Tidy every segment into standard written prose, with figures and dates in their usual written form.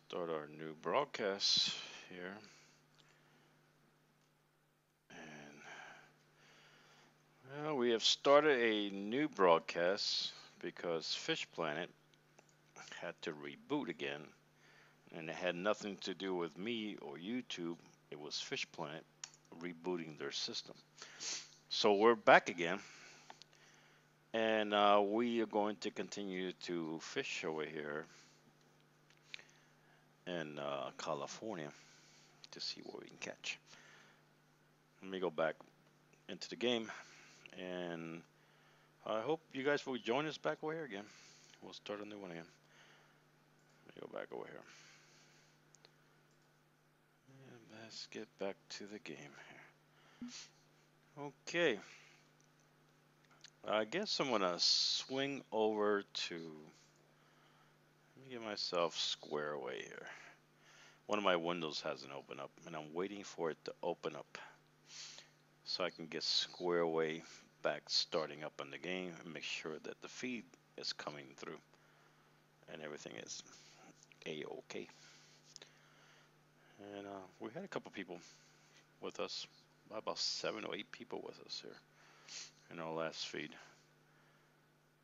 Start our new broadcast here. And well, we have started a new broadcast because Fish Planet had to reboot again. And it had nothing to do with me or YouTube. It was Fish Planet rebooting their system. So we're back again. And we are going to continue to fish over here in California to see what we can catch. Let me go back into the game, and I hope you guys will join us back over here again. We'll start a new one again. Let me go back over here. And let's get back to the game here. Okay. I guess I'm gonna swing over to. Let me get myself square away here. One of my windows hasn't opened up, and I'm waiting for it to open up so I can get square away back starting up on the game and make sure that the feed is coming through and everything is a-okay. And we had a couple people with us, about 7 or 8 people with us here in our last feed.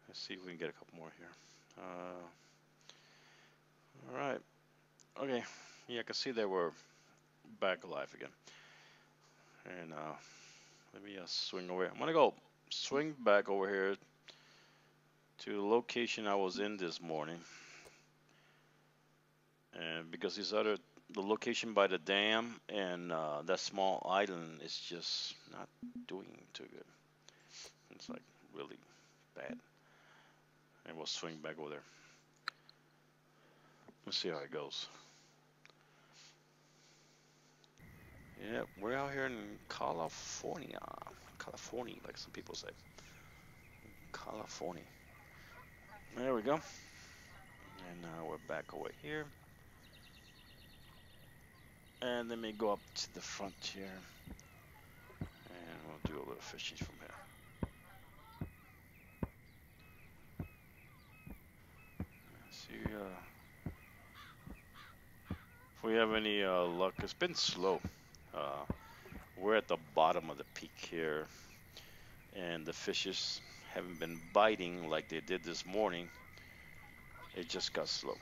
Let's see if we can get a couple more here. All right. Okay. Yeah, I can see that we're back alive again. And let me swing over. I'm gonna go swing back over here to the location I was in this morning. And because the location by the dam and that small island is just not doing too good. It's like really bad. And we'll swing back over there. Let's see how it goes. Yeah, we're out here in California. California, like some people say. California. There we go. And now we're back over here. And let me go up to the front here. And we'll do a little fishing from here. Let's see if we have any luck. It's been slow. We're at the bottom of the peak here. And the fishes haven't been biting like they did this morning. It just got slow.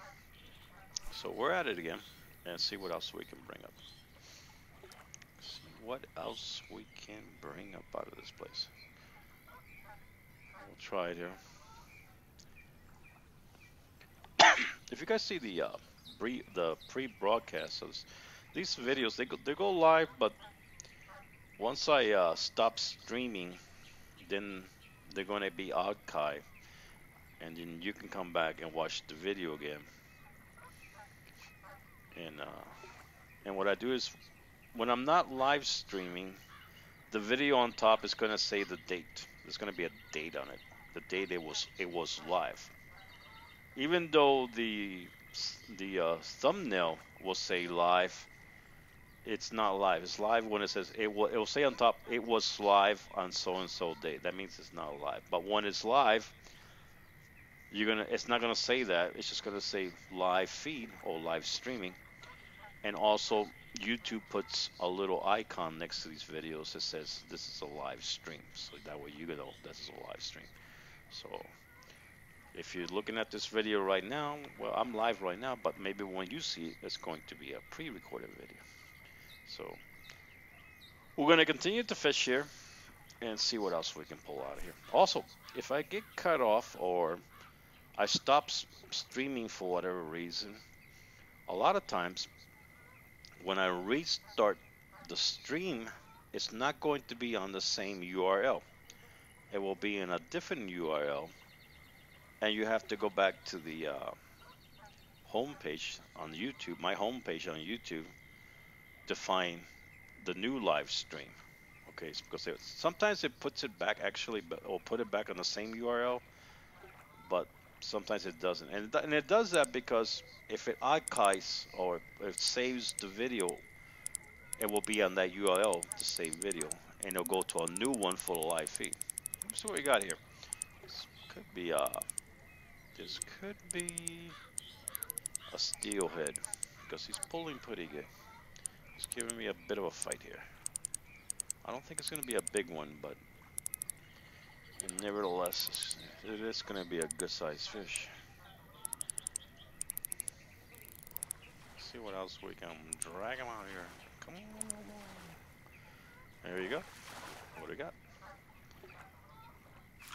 So we're at it again. And see what else we can bring up. See what else we can bring up out of this place. We'll try it here. If you guys see the pre-broadcast, so these videos they go live, but once I stop streaming, then they're going to be archived, and then you can come back and watch the video again. And what I do is, when I'm not live streaming, the video on top is going to say the date. There's going to be a date on it, the date it was live. Even though the thumbnail will say live, it's not live. It's live when it says it will say on top it was live on so and so date. That means it's not live. But when it's live, it's not gonna say that. It's just gonna say live feed or live streaming. And also YouTube puts a little icon next to these videos that says this is a live stream. So that way you know this is a live stream. So if you're looking at this video right now, well, I'm live right now, but maybe when you see it, it's going to be a pre-recorded video. So we're going to continue to fish here and see what else we can pull out of here. Also, if I get cut off or I stop streaming for whatever reason, a lot of times when I restart the stream, it's not going to be on the same URL. It will be in a different URL. And you have to go back to the home page on YouTube, my home page on YouTube, to find the new live stream. Okay, it's because sometimes it puts it back actually, or put it back on the same URL, but sometimes it doesn't. And it does that because if it archives or if it saves the video, it will be on that URL, the save video, and it'll go to a new one for the live feed. Let's see what we got here. This could be a steelhead. because he's pulling pretty good. He's giving me a bit of a fight here. I don't think it's going to be a big one, but nevertheless, it is going to be a good sized fish. Let's see what else we can drag him out here. Come on. There you go. What do we got?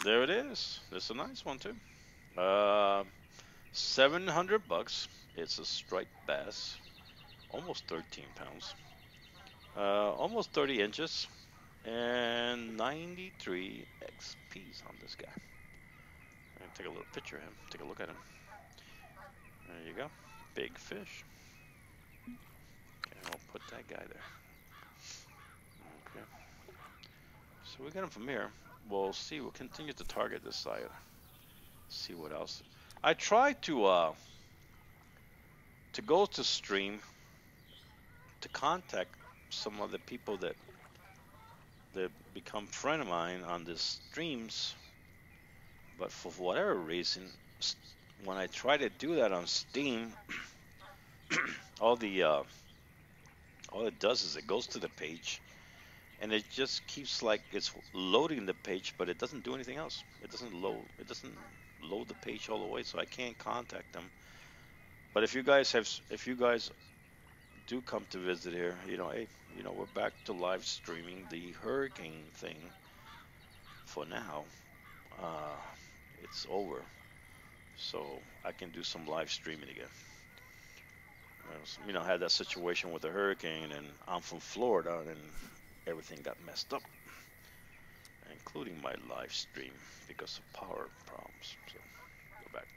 There it is. It's a nice one too. 700 bucks. It's a striped bass, almost 13 pounds, almost 30 inches, and 93 XPs on this guy. I'm gonna take a little picture of him. Take a look at him. There you go. Big fish. Okay, I'll put that guy there. Okay. So we got him from here. We'll see. We'll continue to target this side. See what else. I tried to go to stream to contact some of the people that become friend of mine on the streams, but for whatever reason, when I try to do that on Steam, all it does is it goes to the page, and it just keeps like it's loading the page, but it doesn't do anything else. It doesn't load the page all the way, so I can't contact them. But if you guys do come to visit here, hey, we're back to live streaming the hurricane thing. For now, it's over, so I can do some live streaming again. I had that situation with the hurricane, and I'm from Florida, and everything got messed up, including my live stream because of power problems. So go back.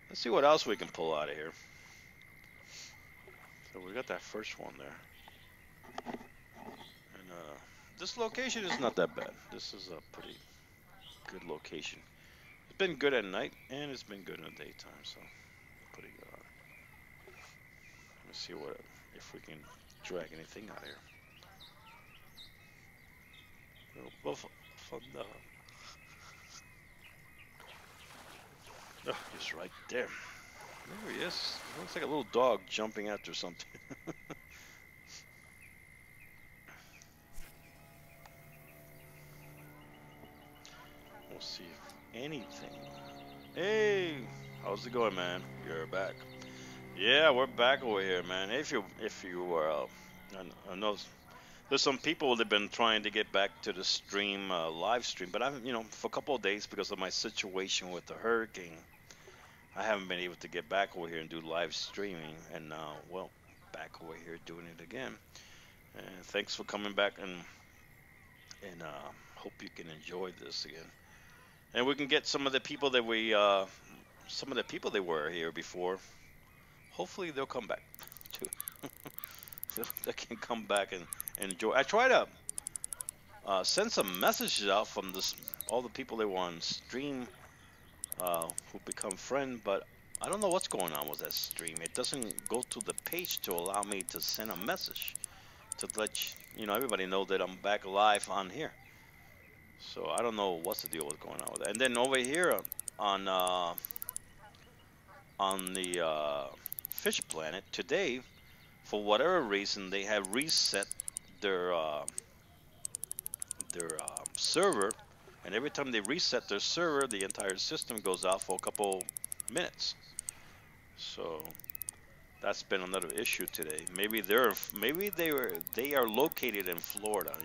Let's see what else we can pull out of here. So we got that first one there, and this location is not that bad. This is a pretty good location. It's been good at night, and it's been good in the daytime, so pretty good. Let's see if we can drag anything out here. Both from the just right there. There he is. Looks like a little dog jumping after something. We'll see if anything. Hey, how's it going, man? You're back. Yeah, we're back over here, man. If you were, I know there's some people that have been trying to get back to the stream, live stream, but I've, for a couple of days because of my situation with the hurricane, I haven't been able to get back over here and do live streaming, and now, well, back over here doing it again. And thanks for coming back, and hope you can enjoy this again. And we can get some of the people that that were here before. Hopefully they'll come back too. So they can come back and enjoy. I try to send some messages out from all the people that were on stream who become friends, but I don't know what's going on with that stream. It doesn't go to the page to allow me to send a message to let everybody know that I'm back live on here. So I don't know what's the deal with going on with that. And then over here on the Fish Planet today, for whatever reason, they have reset their server, and every time they reset their server, the entire system goes out for a couple minutes. So that's been another issue today. Maybe they are located in Florida,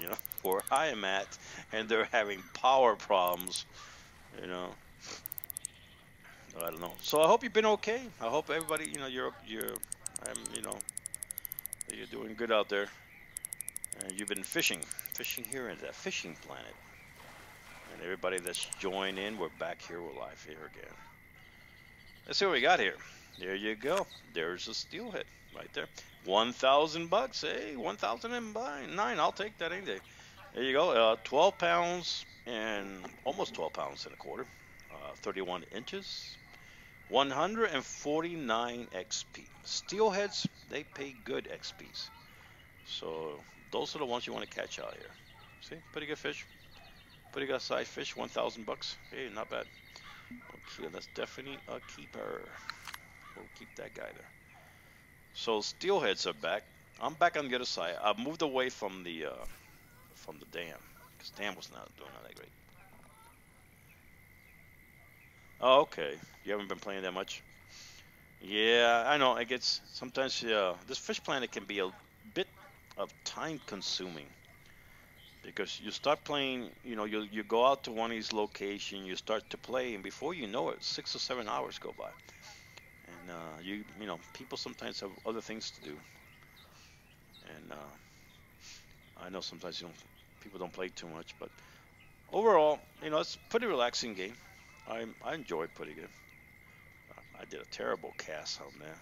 where I am at, and they're having power problems, I don't know. So I hope you've been okay. I hope everybody, you're doing good out there. And you've been fishing here in that Fishing Planet. And everybody that's joined in, we're back here. We're live here again. Let's see what we got here. There you go. There's a steelhead right there. 1,000 bucks. Hey, 1,009. I'll take that any day. There you go. 12 pounds and almost 12 pounds and a quarter. 31 inches. 149 XP. Steelheads, they pay good XPs. So those are the ones you want to catch out here. See, pretty good fish. Pretty good size fish. 1,000 bucks. Hey, not bad. Okay, that's definitely a keeper. We'll keep that guy there. So steelheads are back. I'm back on the other side. I moved away from the dam because dam was not doing all that great. Oh, okay. You haven't been playing that much. Yeah, I know. It gets sometimes. Yeah, this fish planet can be a bit of time consuming because you start playing. You go out to one of these locations, you start to play, and before you know it, 6 or 7 hours go by, and people sometimes have other things to do, and I know sometimes people don't play too much, but overall, it's a pretty relaxing game. I enjoy it pretty good. I did a terrible cast on there.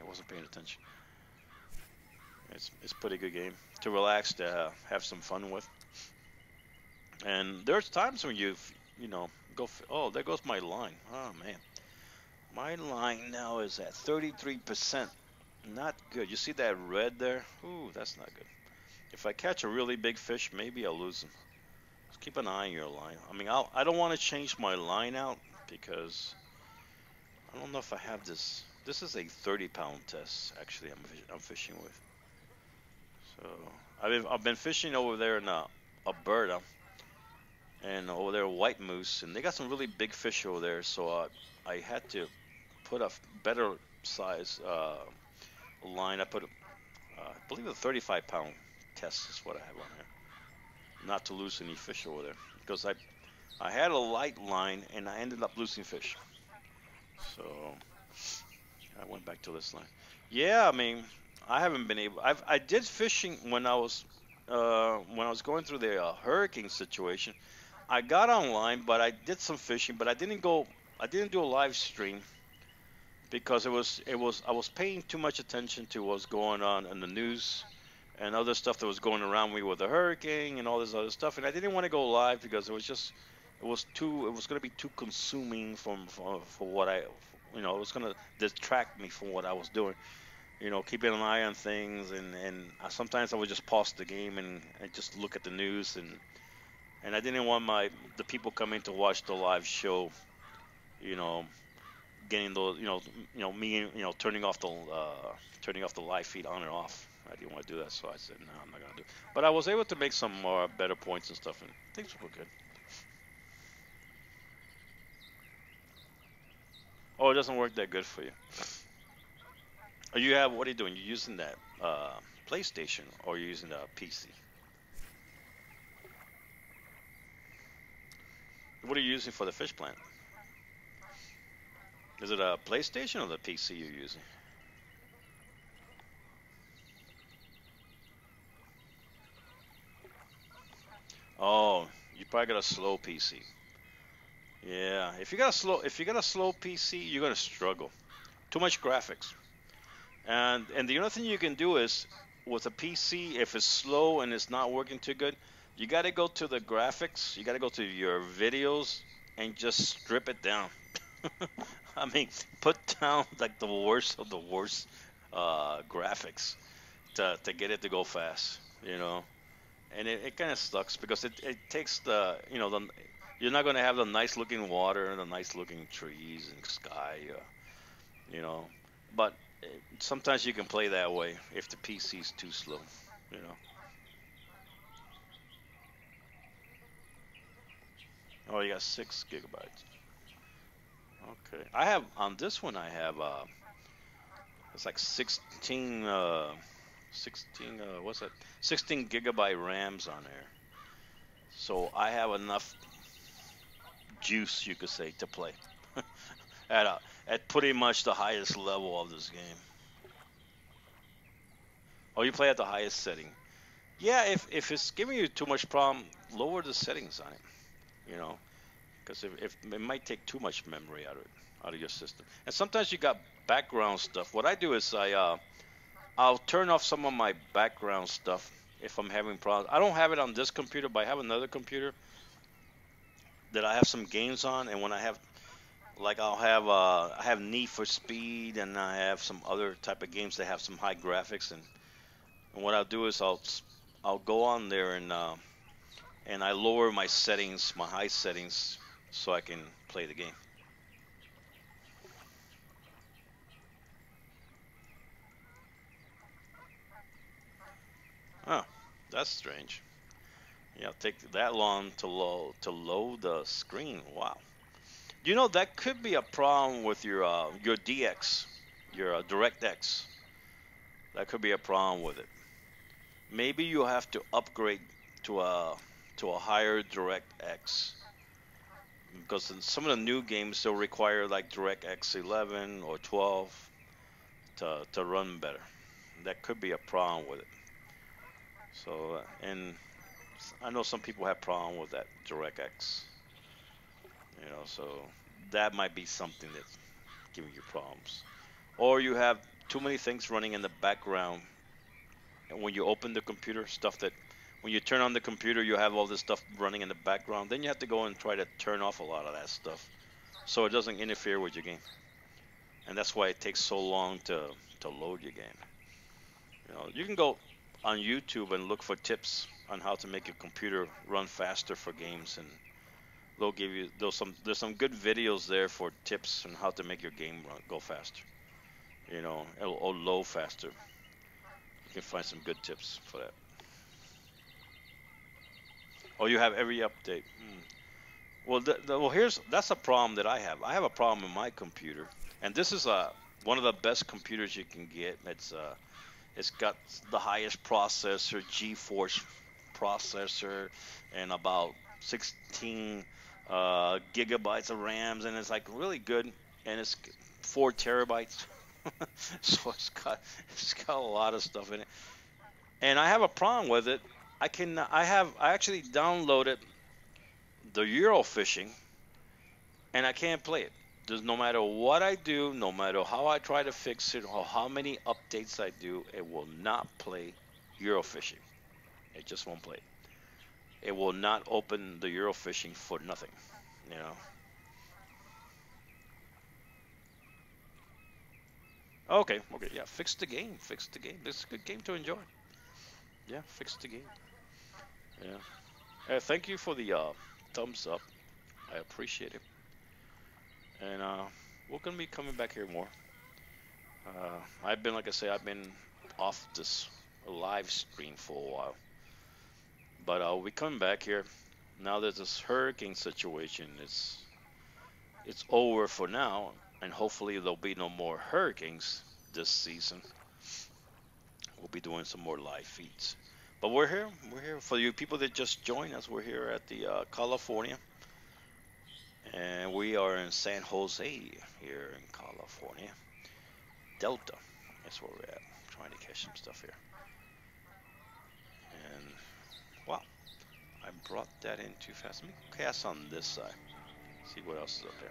I wasn't paying attention. It's a pretty good game to relax, to have some fun with. And there's times when you know, oh, there goes my line. Oh man, my line now is at 33%. Not good. You see that red there? Ooh, that's not good. If I catch a really big fish, maybe I'll lose him. Just keep an eye on your line. I mean, I don't want to change my line out because I don't know if I have this. This is a 30-pound test, actually, I'm fishing with. So I've been fishing over there in Alberta and over there White Moose, and they got some really big fish over there. So I had to put a better size line. I believe a 35-pound test is what I have on there, not to lose any fish over there because I had a light line and I ended up losing fish. So I went back to this line. Yeah, I mean, I haven't been able. I did fishing when I was going through the hurricane situation. I got online, but I did some fishing, but I didn't go. I didn't do a live stream because I was paying too much attention to what was going on in the news and other stuff that was going around me with the hurricane and all this other stuff, and I didn't want to go live because it was going to be too consuming for what it was going to detract me from what I was doing. Keeping an eye on things, and sometimes I would just pause the game and just look at the news, and I didn't want the people coming to watch the live show, you know, getting those, me, turning off the live feed on and off. I didn't want to do that, so I said no, I'm not gonna do it. But I was able to make some better points and stuff, and things were good. Oh, it doesn't work that good for you. What are you doing? You using that PlayStation or you using the PC? What are you using for the fish plant? Is it a PlayStation or the PC you're using? Oh, you probably got a slow PC. Yeah, if you got a slow PC, you're gonna struggle. Too much graphics. And the only thing you can do is with a PC, if it's slow and it's not working too good, you got to go to the graphics. You got to go to your videos and just strip it down. I mean, put down like the worst of the worst graphics to get it to go fast. And it kind of sucks because it takes you're not going to have the nice looking water and the nice looking trees and sky, you know. But sometimes you can play that way if the PC's too slow, you know. Oh, you got 6 GB. Okay, I have on this one. I have it's like 16 what's that? 16 GB RAMs on there. So I have enough juice, you could say, to play at pretty much the highest level of this game. Oh, you play at the highest setting. Yeah, if it's giving you too much problem, lower the settings on it. You know, because if it might take too much memory out of your system. And sometimes you got background stuff. What I do is I'll turn off some of my background stuff if I'm having problems. I don't have it on this computer, but I have another computer that I have some games on, and when I have like I have Need for Speed, and I have some other type of games that have some high graphics, and what I'll do is I'll go on there and I lower my settings, my high settings, so I can play the game. That's strange. Yeah, take that long to load the screen. Wow. You know that could be a problem with your DX, your DirectX. That could be a problem with it. Maybe you have to upgrade to a higher DirectX because in some of the new games they'll require like DirectX 11 or 12 to run better. That could be a problem with it. So and I know some people have problem with that DirectX. So that might be something that's giving you problems. Or you have too many things running in the background, and when you open the computer, stuff that when you turn on the computer, you have all this stuff running in the background. Then you have to go and try to turn off a lot of that stuff so it doesn't interfere with your game. And that's why it takes so long to load your game. You can go on YouTube and look for tips on how to make your computer run faster for games, and they'll give you there's some good videos there for tips on how to make your game go faster. Or load faster. You can find some good tips for that. Oh, you have every update. Well, here's that's a problem that I have. I have a problem in my computer, and this is one of the best computers you can get. It's got the highest processor, GeForce processor, and about 16 gigabytes of RAMs, and it's like really good, and it's 4 terabytes. So it's got a lot of stuff in it, and I have a problem with it. I actually downloaded the Euro fishing, and I can't play it. There's no matter what I do, no matter how I try to fix it, or how many updates I do, it will not play Eurofishing. It just won't play. It will not open the Eurofishing for nothing. You know. Okay, okay, yeah. Fix the game. Fix the game. It's a good game to enjoy. Yeah, fix the game. Yeah. Thank you for the thumbs up. I appreciate it. And we're gonna be coming back here more. I've been, like I say, I've been off this live stream for a while, but we come back here now that this hurricane situation it's over for now, and hopefully there'll be no more hurricanes this season. We'll be doing some more live feeds. But we're here. We're here for you people that just joined us. We're here at the California, and we are in San Jose here in California, Delta. That's where we're at. Trying to catch some stuff here. And wow, I brought that in too fast. Let me cast on this side. See what else is up there.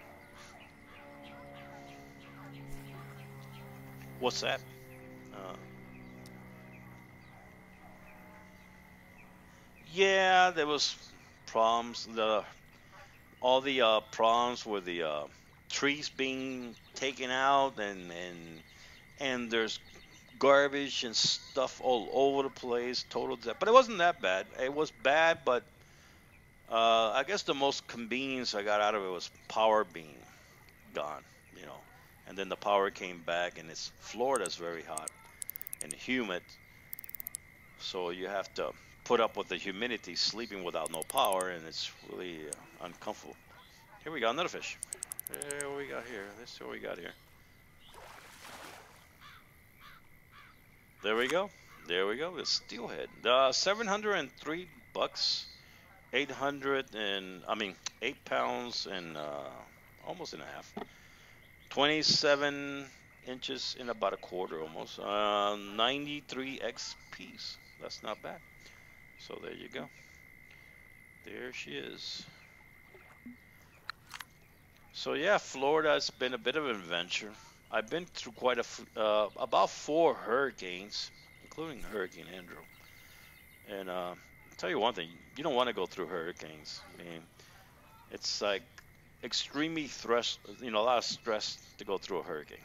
What's that? Uh, yeah, there was problems. All the problems with the trees being taken out, and there's garbage and stuff all over the place. But it wasn't that bad. It was bad, but I guess the most convenience I got out of it was power being gone. You know, and then the power came back, and Florida's very hot and humid, so you have to put up with the humidity, sleeping without no power, and it's really uncomfortable. Here we got another fish. There we got here. Let's see what we got here. There we go. There we go. The steelhead. 703 bucks, 800 and I mean 8 pounds and almost and a half. 27 inches in about a quarter almost. 93 XPs. That's not bad. So there you go. There she is. So yeah, Florida's been a bit of an adventure. I've been through about 4 hurricanes, including Hurricane Andrew. And I'll tell you one thing: you don't want to go through hurricanes. I mean, it's like extremely stress, a lot of stress to go through a hurricane.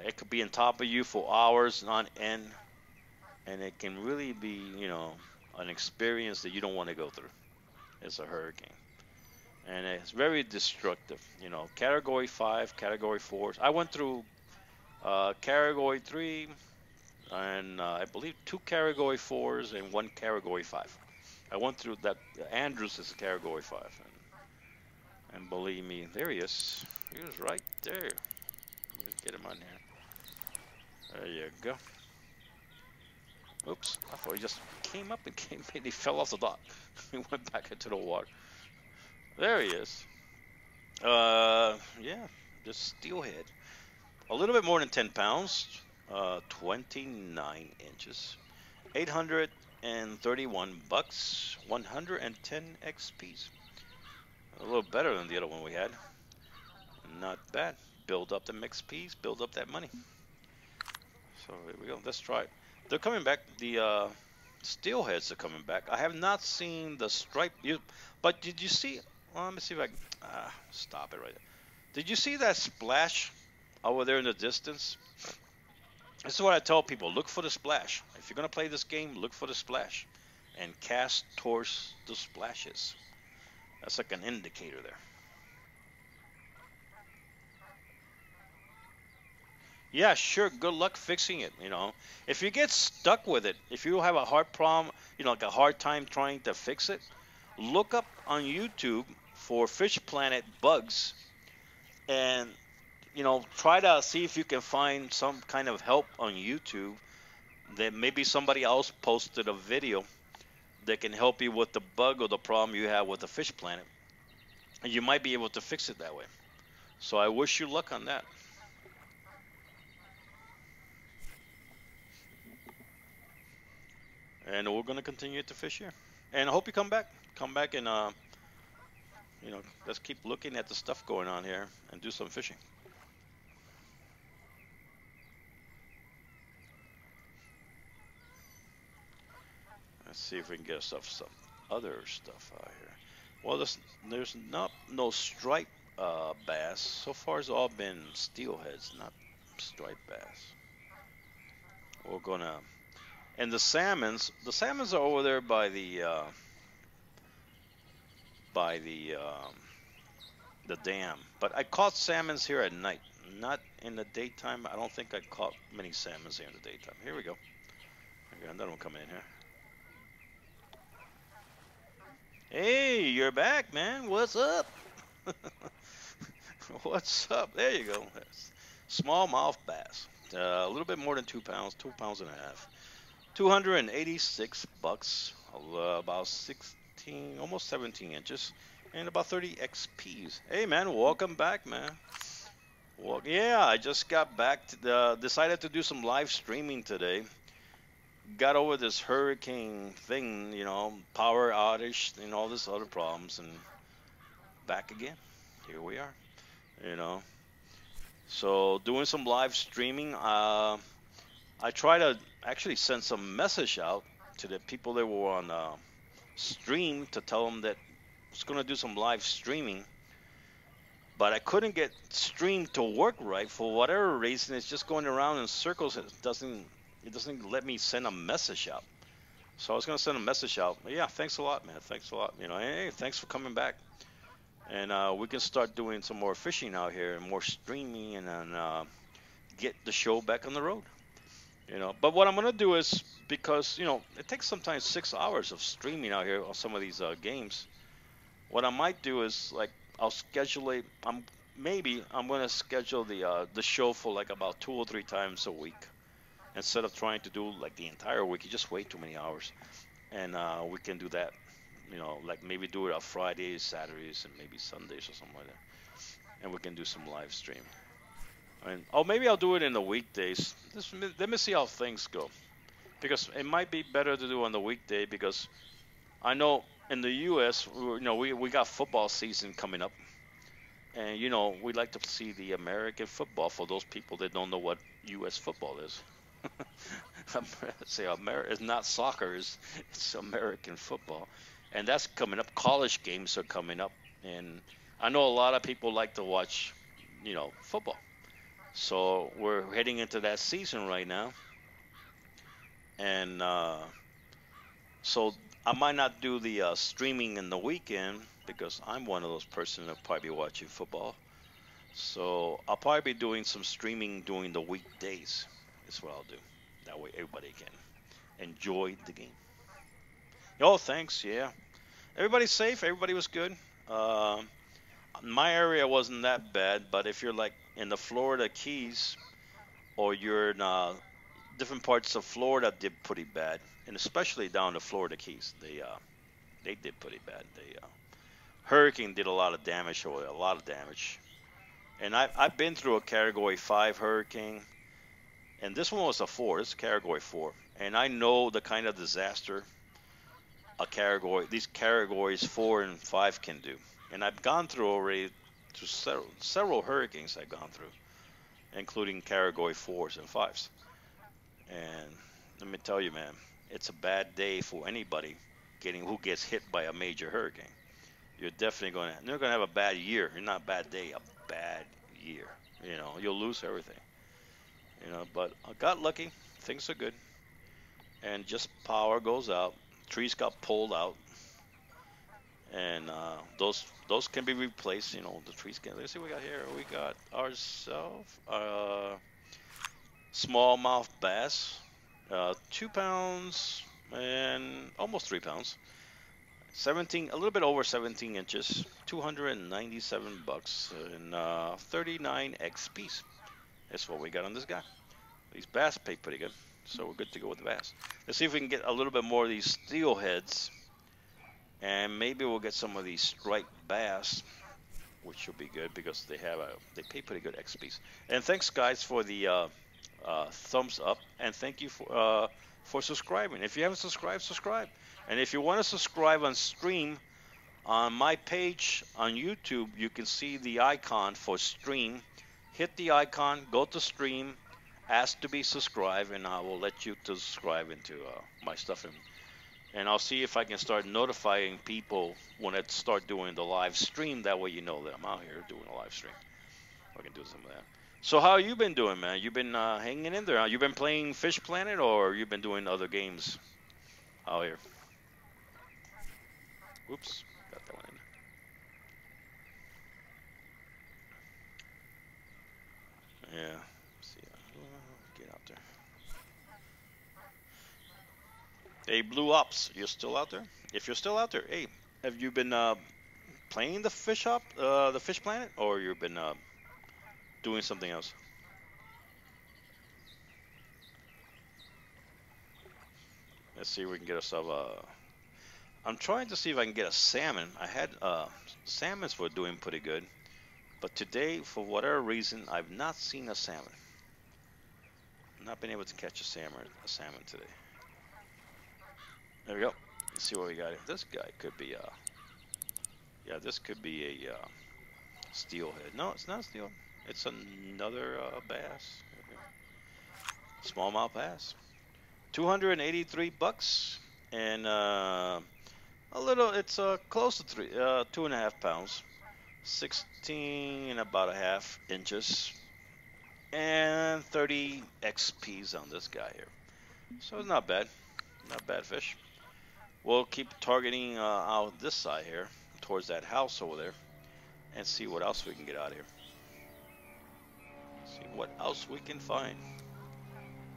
It could be on top of you for hours on end, and it can really be, an experience that you don't want to go through. It's a hurricane. And it's very destructive. Category 5, Category 4. I went through Category 3, and I believe two category fours and one category five. I went through that. Andrews is a category five, and believe me, there he is. He was right there. Let's get him on here. There you go. Oops, I thought he just came up and came in. He fell off the dock. He went back into the water. There he is. Yeah, just steelhead. A little bit more than 10 pounds. 29 inches. 831 bucks. 110 XPs. A little better than the other one we had. Not bad. Build up them XPs. Build up that money. So here we go. Let's try it. They're coming back. The steelheads are coming back. I have not seen the stripe. But did you see? Well, let me see if I can. Stop it right there. Did you see that splash over there in the distance? This is what I tell people. Look for the splash. If you're going to play this game, look for the splash. And cast towards the splashes. That's like an indicator there. Yeah, sure. Good luck fixing it. If you get stuck with it, if you have a hard problem, like a hard time trying to fix it, look up on YouTube for Fish Planet bugs, and try to see if you can find some kind of help on YouTube. That maybe somebody else posted a video that can help you with the bug or the problem you have with the Fish Planet, and you might be able to fix it that way. So I wish you luck on that. And we're going to continue to fish here. And I hope you come back. Come back and, let's keep looking at the stuff going on here and do some fishing. Let's see if we can get some other stuff out here. Well, there's not no striped bass. So far, it's all been steelheads, not striped bass. We're gonna, and the salmons are over there by the dam. But I caught salmons here at night, not in the daytime. I don't think I caught many salmons here in the daytime. Here we go. I got another one coming in here. Hey, you're back, man. What's up? What's up? There you go. Smallmouth bass. A little bit more than 2 pounds, 2 pounds and a half. 286 bucks, about 16, almost 17 inches, and about 30 XPs. Hey, man, welcome back, man. Well, yeah, I just got back. Decided to do some live streaming today. Got over this hurricane thing, power outage and all this other problems, and back again. Here we are, you know. So doing some live streaming. I try to actually send some message out to the people that were on stream to tell them that I was going to do some live streaming, but I couldn't get stream to work right for whatever reason. It's just going around in circles. It doesn't let me send a message out. So I was going to send a message out. But yeah, thanks a lot, man. Thanks a lot. Hey, thanks for coming back. And we can start doing some more fishing out here and more streaming, and then get the show back on the road. But what I'm going to do is, because, it takes sometimes 6 hours of streaming out here on some of these games. What I might do is, like, I'll schedule it. I'm going to schedule the show for like about 2 or 3 times a week, instead of trying to do like the entire week. You just wait too many hours, and we can do that. Like maybe do it on Fridays, Saturdays, and maybe Sundays or something like that. And we can do some live stream. Maybe I'll do it in the weekdays. Let me see how things go, because it might be better to do on the weekday, because I know in the U.S. we got football season coming up, and we like to see the American football for those people that don't know what U.S. football is. Say it's not soccer, it's American football, and that's coming up. College games are coming up, and I know a lot of people like to watch, football. So we're heading into that season right now, and so I might not do the streaming in the weekend, because I'm one of those persons that probably be watching football. So I'll probably be doing some streaming during the weekdays. Is what I'll do. That way everybody can enjoy the game. Oh, thanks. Yeah, everybody's safe. Everybody was good. Um, my area wasn't that bad, but if you're like in the Florida Keys or you're in different parts of Florida, did pretty bad, and especially down the Florida Keys, they did pretty bad. Hurricane did a lot of damage, or a lot of damage. And I've been through a Category 5 hurricane, and this one was a 4. This is Category 4, and I know the kind of disaster these categories 4 and 5 can do. And I've gone through already to several hurricanes I've gone through, including category 4s and 5s. And let me tell you, man, it's a bad day for anybody who gets hit by a major hurricane. You're gonna have a bad year. You're not a bad day, a bad year. You'll lose everything. But I got lucky. Things are good, and just power goes out. Trees got pulled out, and those can be replaced. The trees can. Let's see what we got here. We got ourselves smallmouth bass, 2 pounds and almost 3 pounds. 17, a little bit over 17 inches, $297 and 39 XPs. That's what we got on this guy. These bass pay pretty good, so we're good to go with the bass. Let's see if we can get a little bit more of these steelheads, and maybe we'll get some of these striped bass, which will be good because they pay pretty good XPs. And thanks, guys, for the thumbs up, and thank you for subscribing. If you haven't subscribed, subscribe. And if you want to subscribe on stream, on my page on YouTube, you can see the icon for stream. Hit the icon, go to stream, ask to be subscribed, and I will let you to subscribe into my stuff. And I'll see if I can start notifying people when I start doing the live stream. That way you know that I'm out here doing a live stream. I can do some of that. So how you been doing, man? You been hanging in there? You been playing Fish Planet, or you been doing other games out here? Oops, got that one in. Yeah. Let's see, get out there. Hey, Blue Ops, you're still out there? If you're still out there, hey, have you been playing the the Fish Planet, or you've been doing something else? Let's see if we can get ourselves I'm trying to see if I can get a salmon. I had salmons were doing pretty good, but today, for whatever reason, I've not seen a salmon. Not been able to catch a salmon today. There we go. Let's see what we got here. This guy could be yeah, this could be a steelhead. No, it's not a steelhead. It's another bass. Smallmouth bass. $283 and it's close to 2.5 pounds, 16 and about a half inches, and 30 XPs on this guy here. So it's not bad fish. We'll keep targeting out this side here towards that house over there, and see what else we can get out of here. See what else we can find.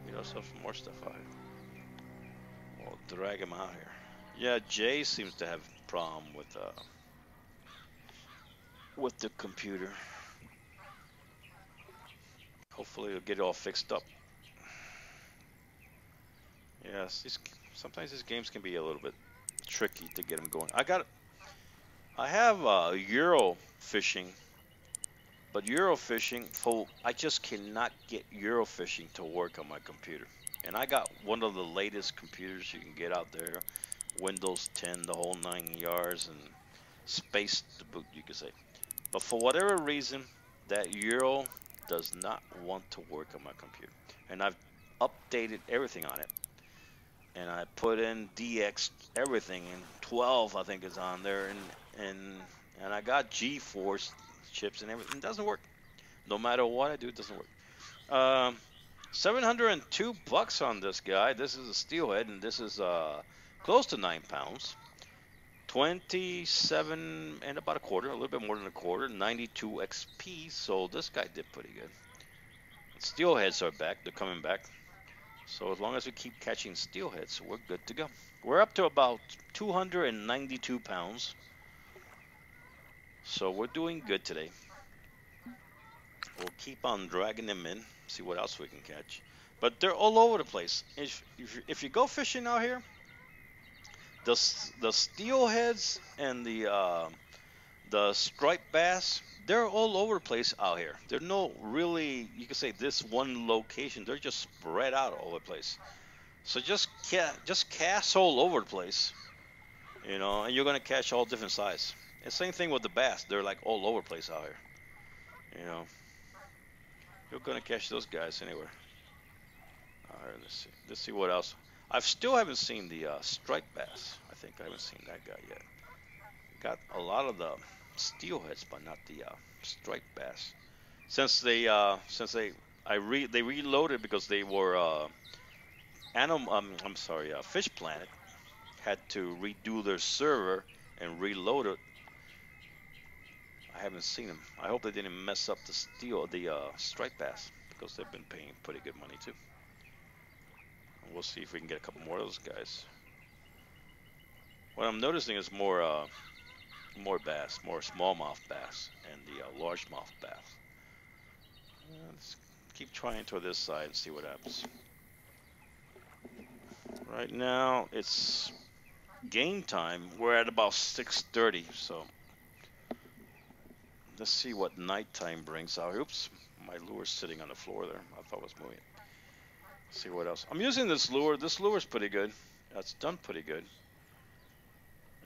Get ourselves some more stuff out here. We'll drag him out here. Yeah, Jay seems to have a problem with the computer. Hopefully he'll get it all fixed up. Yes, sometimes these games can be a little bit tricky to get them going. I have Euro fishing, but Euro fishing, I just cannot get Euro fishing to work on my computer. And I got one of the latest computers you can get out there, Windows 10, the whole 9 yards, and space to boot, you could say. But for whatever reason, that Euro does not want to work on my computer. And I've updated everything on it. And I put in DX everything, and 12 I think is on there, and I got GeForce chips and everything. It doesn't work. No matter what I do, it doesn't work. $702 on this guy. This is a steelhead, and this is close to 9 pounds. 27 and about a quarter, a little bit more than a quarter, 92 XP. So this guy did pretty good. Steelheads are back. They're coming back. So as long as we keep catching steelheads, we're good to go. We're up to about 292 pounds. So we're doing good today. We'll keep on dragging them in, see what else we can catch. But they're all over the place. If you go fishing out here, the steelheads and the striped bass, they're all over the place out here. There's no really, you could say this one location. They're just spread out all over the place. So just cast all over the place, and you're gonna catch all different size. And same thing with the bass. They're like all over the place out here. You know, you're gonna catch those guys anywhere. All right, let's see. Let's see what else. I still haven't seen the striped bass. I think I haven't seen that guy yet. Got a lot of the steelheads, but not the striped bass. Since they reloaded because they were I'm sorry, Fish Planet had to redo their server and reload it. I haven't seen them. I hope they didn't mess up the striped bass because they've been paying pretty good money too. And we'll see if we can get a couple more of those guys. What I'm noticing is more bass, more smallmouth bass, and the largemouth bass. Let's keep trying to this side and see what happens. Right now it's game time. We're at about 6:30, so let's see what nighttime brings out. Oops, my lure's sitting on the floor there. I thought it was moving. See what else. I'm using this lure. This lure's pretty good. It's done pretty good.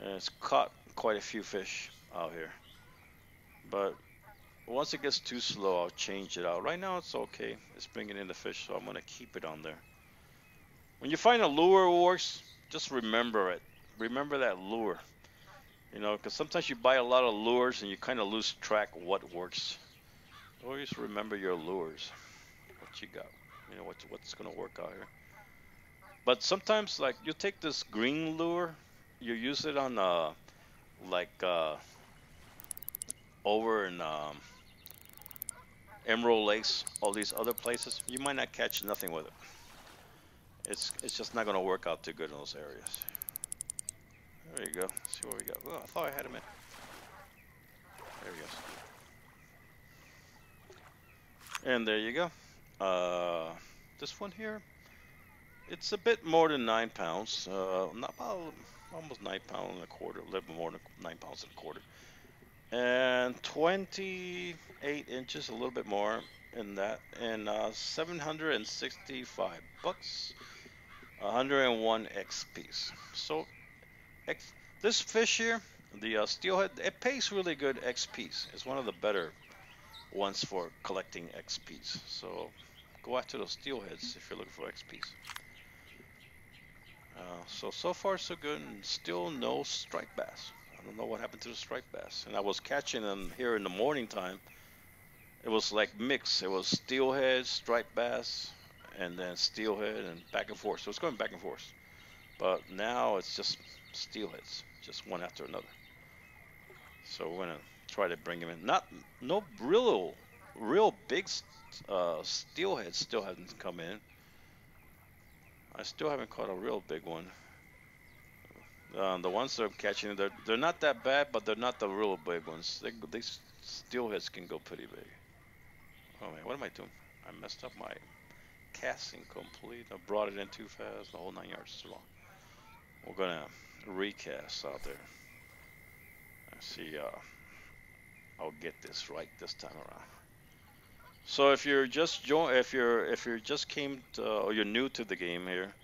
And it's caught quite a few fish out here. But once it gets too slow, I'll change it out. Right now it's okay. It's bringing in the fish, so I'm going to keep it on there. When you find a lure works, just remember it. Remember that lure. Because sometimes you buy a lot of lures and you kind of lose track of what works. Always remember your lures. What you got. What's going to work out here. But sometimes, like, you take this green lure, you use it on, over in Emerald Lakes, all these other places, you might not catch nothing with it. It's just not going to work out too good in those areas. There you go. Let's see what we got. Oh, I thought I had him in. There he goes. And there you go. This one here, it's a bit more than 9 pounds. Not about almost 9 pounds and a quarter, a little more than 9 pounds and a quarter. And 28 inches, a little bit more in that, and 765 bucks, 101 X piece. So this fish here, the steelhead, it pays really good X piece. It's one of the better ones for collecting X piece. So go after those steelheads if you're looking for X piece. So far so good, and still no striped bass. I don't know what happened to the striped bass. And I was catching them here in the morning time. It was like mixed. It was steelhead, striped bass, and then steelhead, and back and forth. So it's going back and forth. But now it's just steelheads, just one after another. So we're gonna try to bring them in. No real big steelhead still hasn't come in. I still haven't caught a real big one. The ones that I'm catching, they're not that bad, but they're not the real big ones. They steelheads can go pretty big. Oh man, what am I doing? I messed up my casting complete. I brought it in too fast. The whole 9 yards is too long. We're gonna recast out there. Let's see. I'll get this right this time around. So if you're just if you're just came to, or you're new to the game here,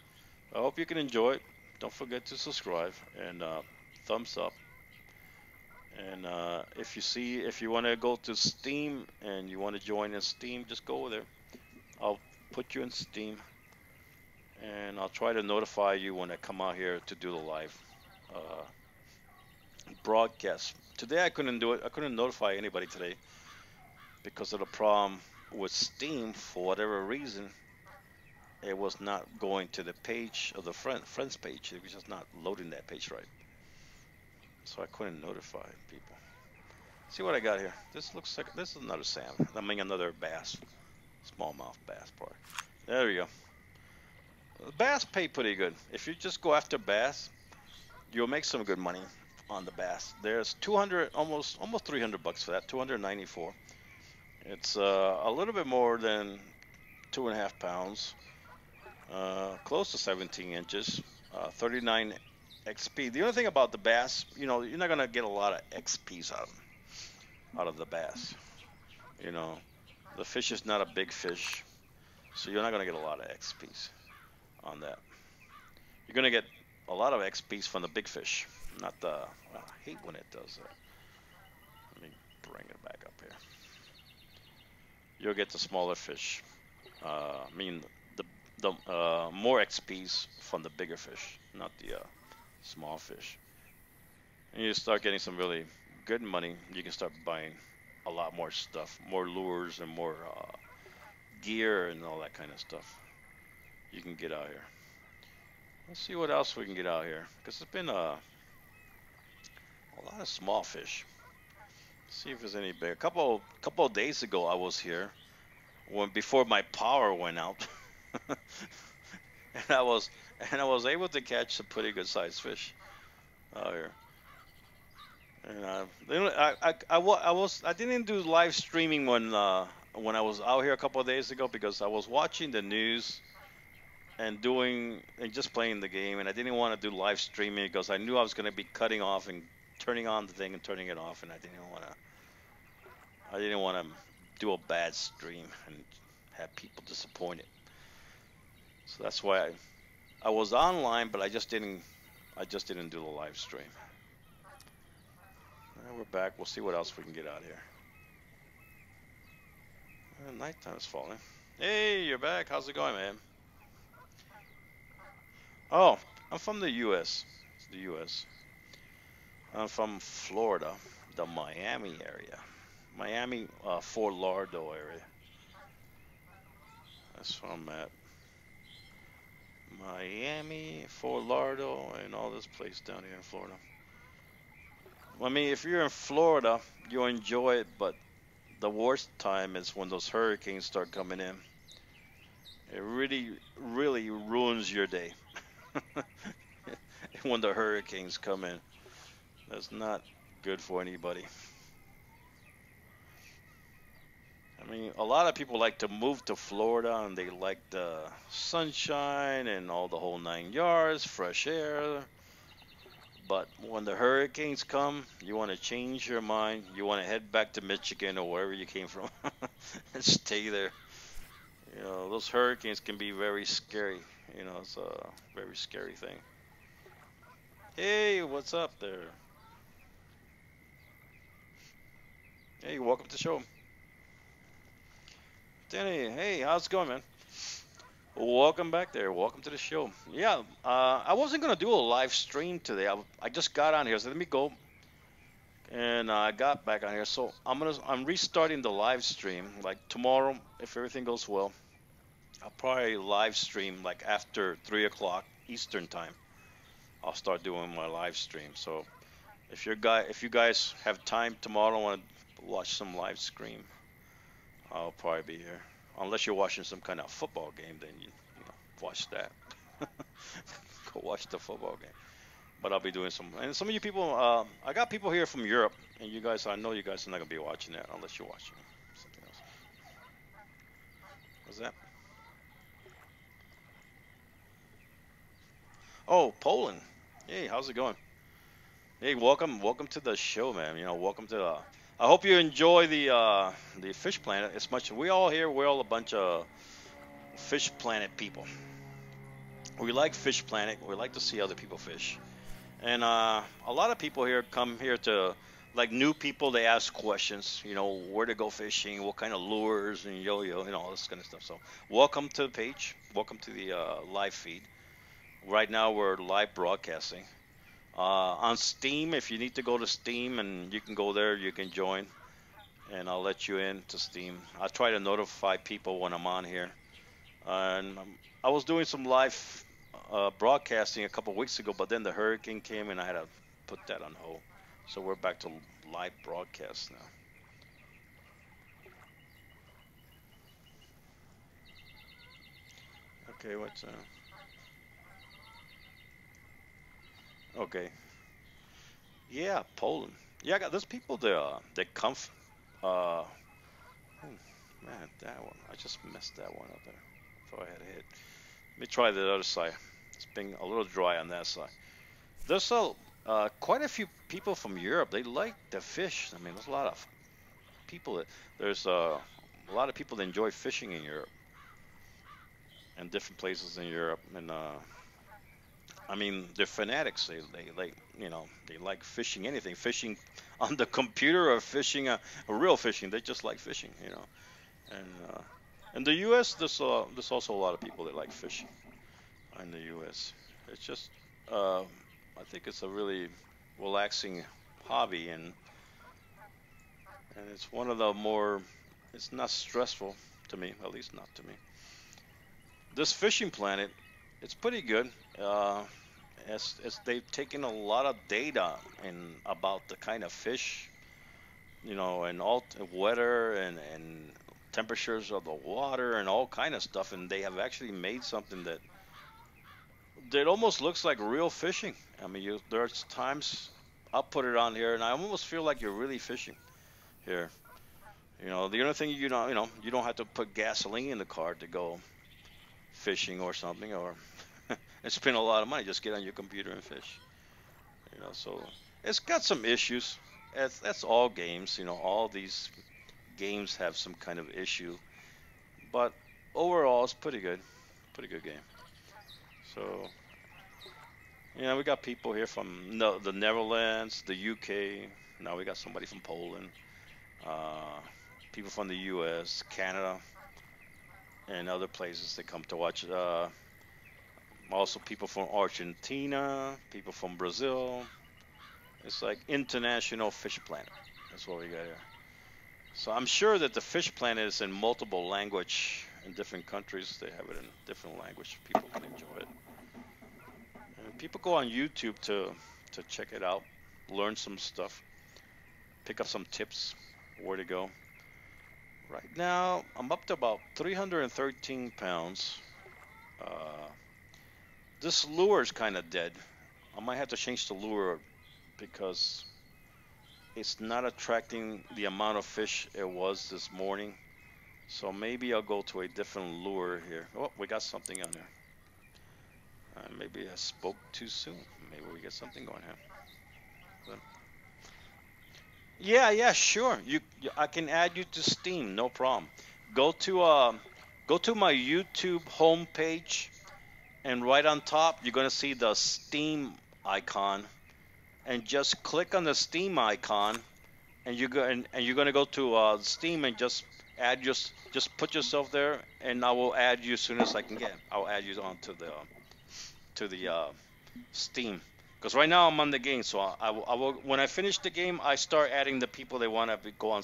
I hope you can enjoy it. Don't forget to subscribe and thumbs up. And if you want to go to Steam and you want to join in Steam, just go over there. I'll put you in Steam, and I'll try to notify you when I come out here to do the live broadcast. Today I couldn't do it. I couldn't notify anybody today because of the problem with Steam. For whatever reason, it was not going to the page of the friends page. It was just not loading that page right. So I couldn't notify people. See what I got here. This looks like this is another salmon. I mean another bass, smallmouth bass part. There we go. Bass pay pretty good. If you just go after bass, you'll make some good money on the bass. There's 200, almost 300 bucks for that. 294. It's a little bit more than 2.5 pounds, close to 17 inches, 39 XP. The only thing about the bass, you're not gonna get a lot of XPs out of the bass. You know, the fish is not a big fish, so you're not gonna get a lot of XPs on that. You're gonna get a lot of XPs from the big fish, not the. Well, I hate when it does that. Let me bring it back up here. You'll get the smaller fish. I mean, the more XPs from the bigger fish, not the small fish. And you start getting some really good money. You can start buying a lot more stuff, more lures and more gear and all that kind of stuff. You can get out here. Let's see what else we can get out here, because it's been a lot of small fish. See if there's any big. A couple of days ago, I was here when before my power went out, and I was able to catch some pretty good sized fish out here. And I didn't do live streaming when I was out here a couple of days ago because I was watching the news and just playing the game, and I didn't want to do live streaming because I knew I was going to be cutting off and turning on the thing and turning it off, and I didn't want to do a bad stream and have people disappointed. So that's why I was online, but I just didn't do the live stream. We're back. We'll see what else we can get out here. Nighttime is falling. Hey, you're back. How's it going, man? Oh, I'm from the U.S. It's the U.S. I'm from Florida, the Miami area. Miami, Fort Lauderdale area. That's where I'm at. Miami, Fort Lauderdale, and all this place down here in Florida. I mean, if you're in Florida, you'll enjoy it, but the worst time is when those hurricanes start coming in. It really, really ruins your day when the hurricanes come in. That's not good for anybody. I mean, a lot of people like to move to Florida and they like the sunshine and all the whole 9 yards, fresh air. But when the hurricanes come, you want to change your mind. You want to head back to Michigan or wherever you came from and stay there. Those hurricanes can be very scary. It's a very scary thing. Hey, what's up there? Hey, welcome to the show. Danny, hey, how's it going, man? Welcome back there. Welcome to the show. Yeah, I wasn't gonna do a live stream today. I just got on here, so let me go, and I got back on here. So I'm restarting the live stream like tomorrow if everything goes well. I'll probably live stream like after 3 o'clock Eastern time. I'll start doing my live stream. So if you guys have time tomorrow, want to watch some live stream, I'll probably be here. Unless you're watching some kind of football game, then watch that. Go watch the football game. But I'll be doing some. And some of you people, I got people here from Europe, and you guys, I know you guys are not gonna be watching that unless you're watching something else. What's that? Oh, Poland. Hey, how's it going? Hey, welcome to the show, man. Welcome to. I hope you enjoy the Fish Planet as much. We all here. We're all a bunch of Fish Planet people. We like Fish Planet. We like to see other people fish. And a lot of people here come here to, like new people, they ask questions, where to go fishing, what kind of lures, and yo-yo, all this kind of stuff. So welcome to the page. Welcome to the live feed. Right now we're live broadcasting. On Steam, if you need to go to Steam, and you can go there, you can join, and I'll let you in to Steam. I try to notify people when I'm on here. And I was doing some live broadcasting a couple weeks ago, but then the hurricane came and I had to put that on hold. So we're back to live broadcast now. Okay, what's Okay. Yeah, Poland. Yeah, I got there's people there that come. Uh, oh, man, that one. I just messed that one up there. Thought I had a hit. Let me try the other side. It's been a little dry on that side. There's quite a few people from Europe. They like the fish. I mean, there's a lot of people that there's a lot of people that enjoy fishing in Europe and different places in Europe. And I mean, they're fanatics. They like they like fishing anything, fishing on the computer or fishing a real fishing. They just like fishing. And in the U.S., there's also a lot of people that like fishing in the U.S. It's just I think it's a really relaxing hobby, and it's one of the more. It's not stressful to me, at least not to me. This fishing planet, it's pretty good. Uh, as they've taken a lot of data and about the kind of fish, and all weather and temperatures of the water and all kind of stuff, and they have actually made something that almost looks like real fishing. I mean, there's times I'll put it on here, and I almost feel like you're really fishing here. The only thing you don't have to put gasoline in the car to go fishing or something, or and spend a lot of money. Just get on your computer and fish. So it's got some issues. That's all games. All these games have some kind of issue, but overall, it's pretty good. Pretty good game. So we got people here from the Netherlands, the UK. Now we got somebody from Poland. Uh, People from the U.S., Canada, and other places that come to watch. Also, people from Argentina, people from Brazil. It's like international fish planet. That's what we got here. So I'm sure that the fish planet is in multiple language in different countries. They have it in different language. People can enjoy it. And people go on YouTube to check it out, learn some stuff, pick up some tips, where to go. Right now, I'm up to about 313 pounds. Uh, this lure is kind of dead. I might have to change the lure because it's not attracting the amount of fish it was this morning. So maybe I'll go to a different lure here. Oh, we got something on there. Maybe I spoke too soon. Maybe we get something going here. But yeah, yeah, sure. I can add you to Steam, no problem. Go to uh, Go to my YouTube homepage, and right on top you're gonna see the Steam icon, and just click on the Steam icon, and you're gonna go to Steam and just put yourself there, and I will add you as soon as I can get. I'll add you onto the Steam. Because right now I'm on the game, so I will when I finish the game, I start adding the people that want to go on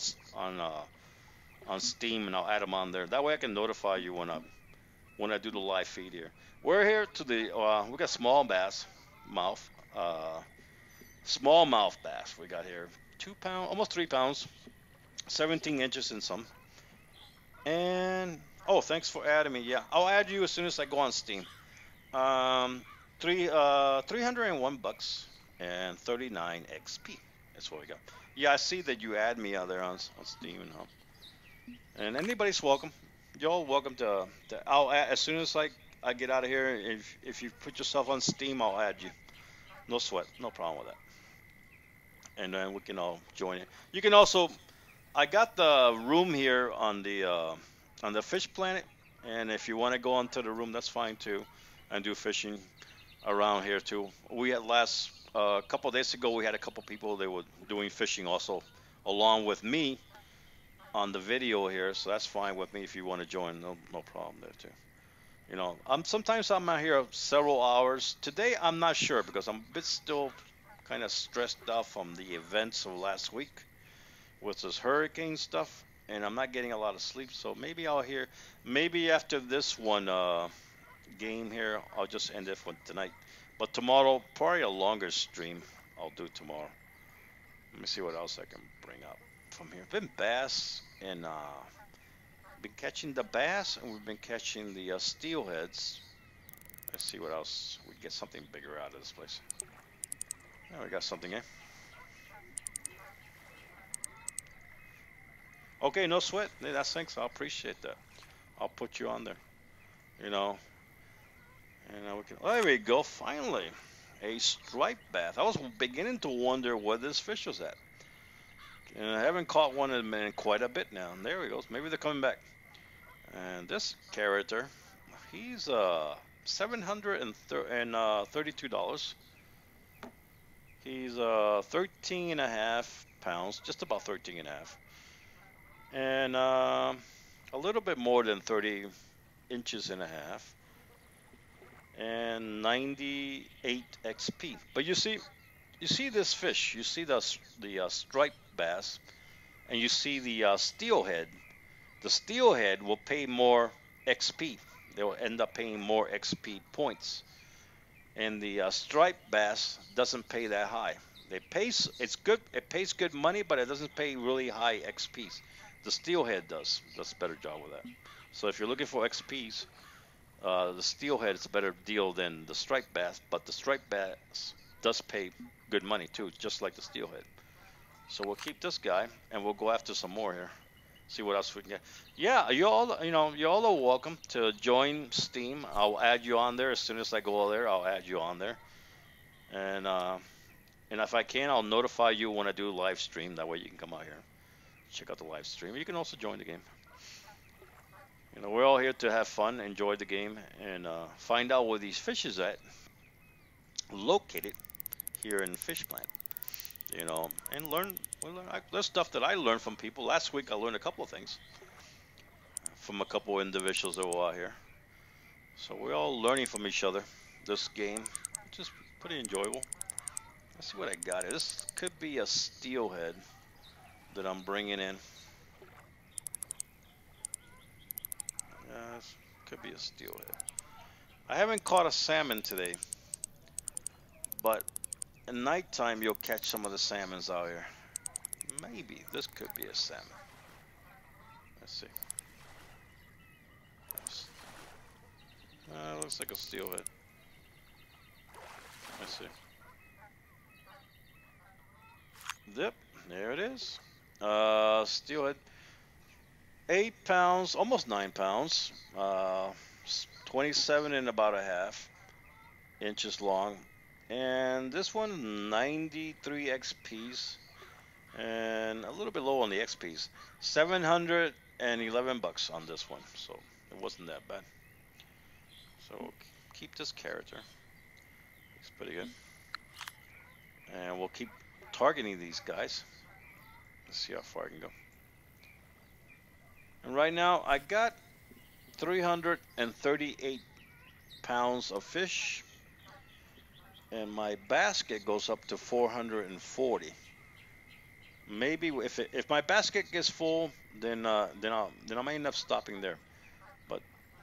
Steam, and I'll add them on there. That way I can notify you when I do the live feed here. We're here to the we got mouth, uh, smallmouth bass. We got here 2 pound, almost 3 pounds, 17 inches in some. And oh, thanks for adding me. Yeah, I'll add you as soon as I go on Steam. Um, 301 bucks and 39 XP. That's what we got. Yeah, I see that you add me out there on Steam and anybody's welcome. You're all welcome I'll add, as soon as I get out of here. If you put yourself on Steam, I'll add you. No sweat, no problem with that. And then we can all join it. You can also. I got the room here on the fish planet, and if you want to go onto the room, that's fine too, and do fishing around here too. We had last a couple of days ago, we had a couple people that were doing fishing also, along with me on the video here. So that's fine with me if you want to join. No problem there too. Sometimes I'm out here several hours. Today I'm not sure because I'm a bit still kind of stressed out from the events of last week with this hurricane stuff, and I'm not getting a lot of sleep. So maybe after this one game here, I'll just end it for tonight. But tomorrow, probably a longer stream. I'll do tomorrow. Let me see what else I can bring up from here. Been bass and been catching the bass, and we've been catching the steelheads. Let's see what else we get something bigger out of this place. Now we got something, eh? Okay, no sweat. Hey, that sinks. I appreciate that. I'll put you on there. You know, and we can. Oh, there we go. Finally, a striped bass. I was beginning to wonder where this fish was at, and I haven't caught one in quite a bit now. And there he goes. Maybe they're coming back. And this character, he's 732. He's 13 and a half pounds, just about 13 and a half, and a little bit more than 30 inches and a half, and 98 XP. But you see this fish, you see the striped bass, and you see the steelhead. The steelhead will pay more XP. They will end up paying more XP points, and the striped bass doesn't pay that high. It's good. It pays good money, but it doesn't pay really high XPs. The steelhead does a better job with that. So if you're looking for XPs, the steelhead is a better deal than the striped bass, but the striped bass does pay good money too, just like the steelhead. So we'll keep this guy, and we'll go after some more here. See what else we can get. Yeah, you all are welcome to join Steam. I'll add you on there as soon as I go there. I'll add you on there, and if I can, I'll notify you when I do live stream. That way you can come out here, check out the live stream. You can also join the game. We're all here to have fun, enjoy the game, and find out where these fish is at, located here in Fish Plant. And learn. There's stuff that I learned from people. Last week I learned a couple of things from a couple of individuals that were out here. So we're all learning from each other. This game, just pretty enjoyable. Let's see what I got here. This could be a steelhead that I'm bringing in. This could be a steelhead. I haven't caught a salmon today, but at nighttime you'll catch some of the salmons out here. Maybe this could be a salmon. Let's see. Looks like a steelhead. Let's see. Yep, there it is. Steelhead. 8 pounds, almost 9 pounds. 27 and about a half inches long. And this one, 93 XPs. And a little bit low on the XPs. 711 bucks on this one. So it wasn't that bad. So keep this character. It's pretty good. And we'll keep targeting these guys. Let's see how far I can go. And right now I got 338 pounds of fish, and my basket goes up to 440. Maybe if my basket gets full, then I might end up stopping there. But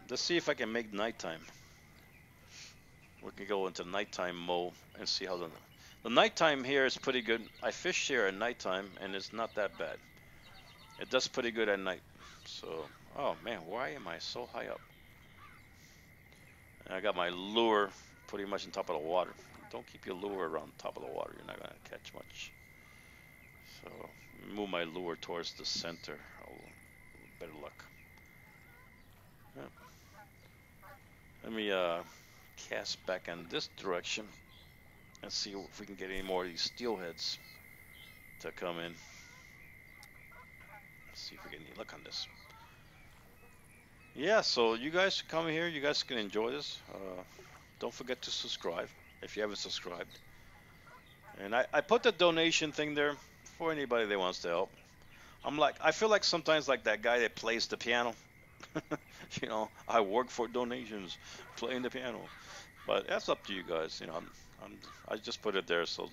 let's see if I can make nighttime. We can go into nighttime mode and see how the nighttime here is pretty good. I fish here at nighttime, and it's not that bad. It does pretty good at night. So, oh man, why am I so high up? And I got my lure pretty much on top of the water. Don't keep your lure around top of the water. You're not gonna catch much. So, move my lure towards the center. Better luck. Yep. Let me cast back in this direction and see if we can get any more of these steelheads to come in. Let's see if we get any luck on this. Yeah, so you guys come here. You guys can enjoy this. Don't forget to subscribe if you haven't subscribed. And I put the donation thing there for anybody that wants to help. I feel like sometimes like that guy that plays the piano. I work for donations, playing the piano. But that's up to you guys. I just put it there so,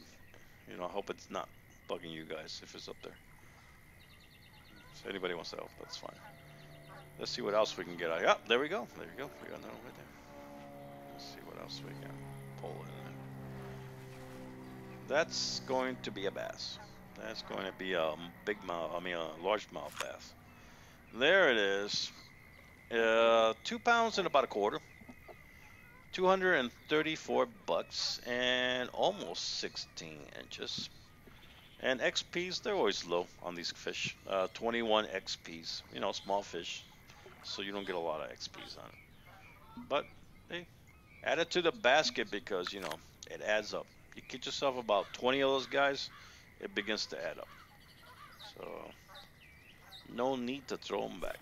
I hope it's not bugging you guys if it's up there. So anybody wants to help, that's fine. Let's see what else we can get out. Yeah, there we go. There you go. We got another one right there. Let's see what else we can pull in. That's going to be a bass. That's going to be a a largemouth bass. There it is. 2 pounds and about a quarter. $234 and almost 16 inches. And XPs, they're always low on these fish. 21 XPs, small fish, so you don't get a lot of XPs on it. But hey, add it to the basket because, it adds up. You get yourself about 20 of those guys, it begins to add up. So no need to throw them back.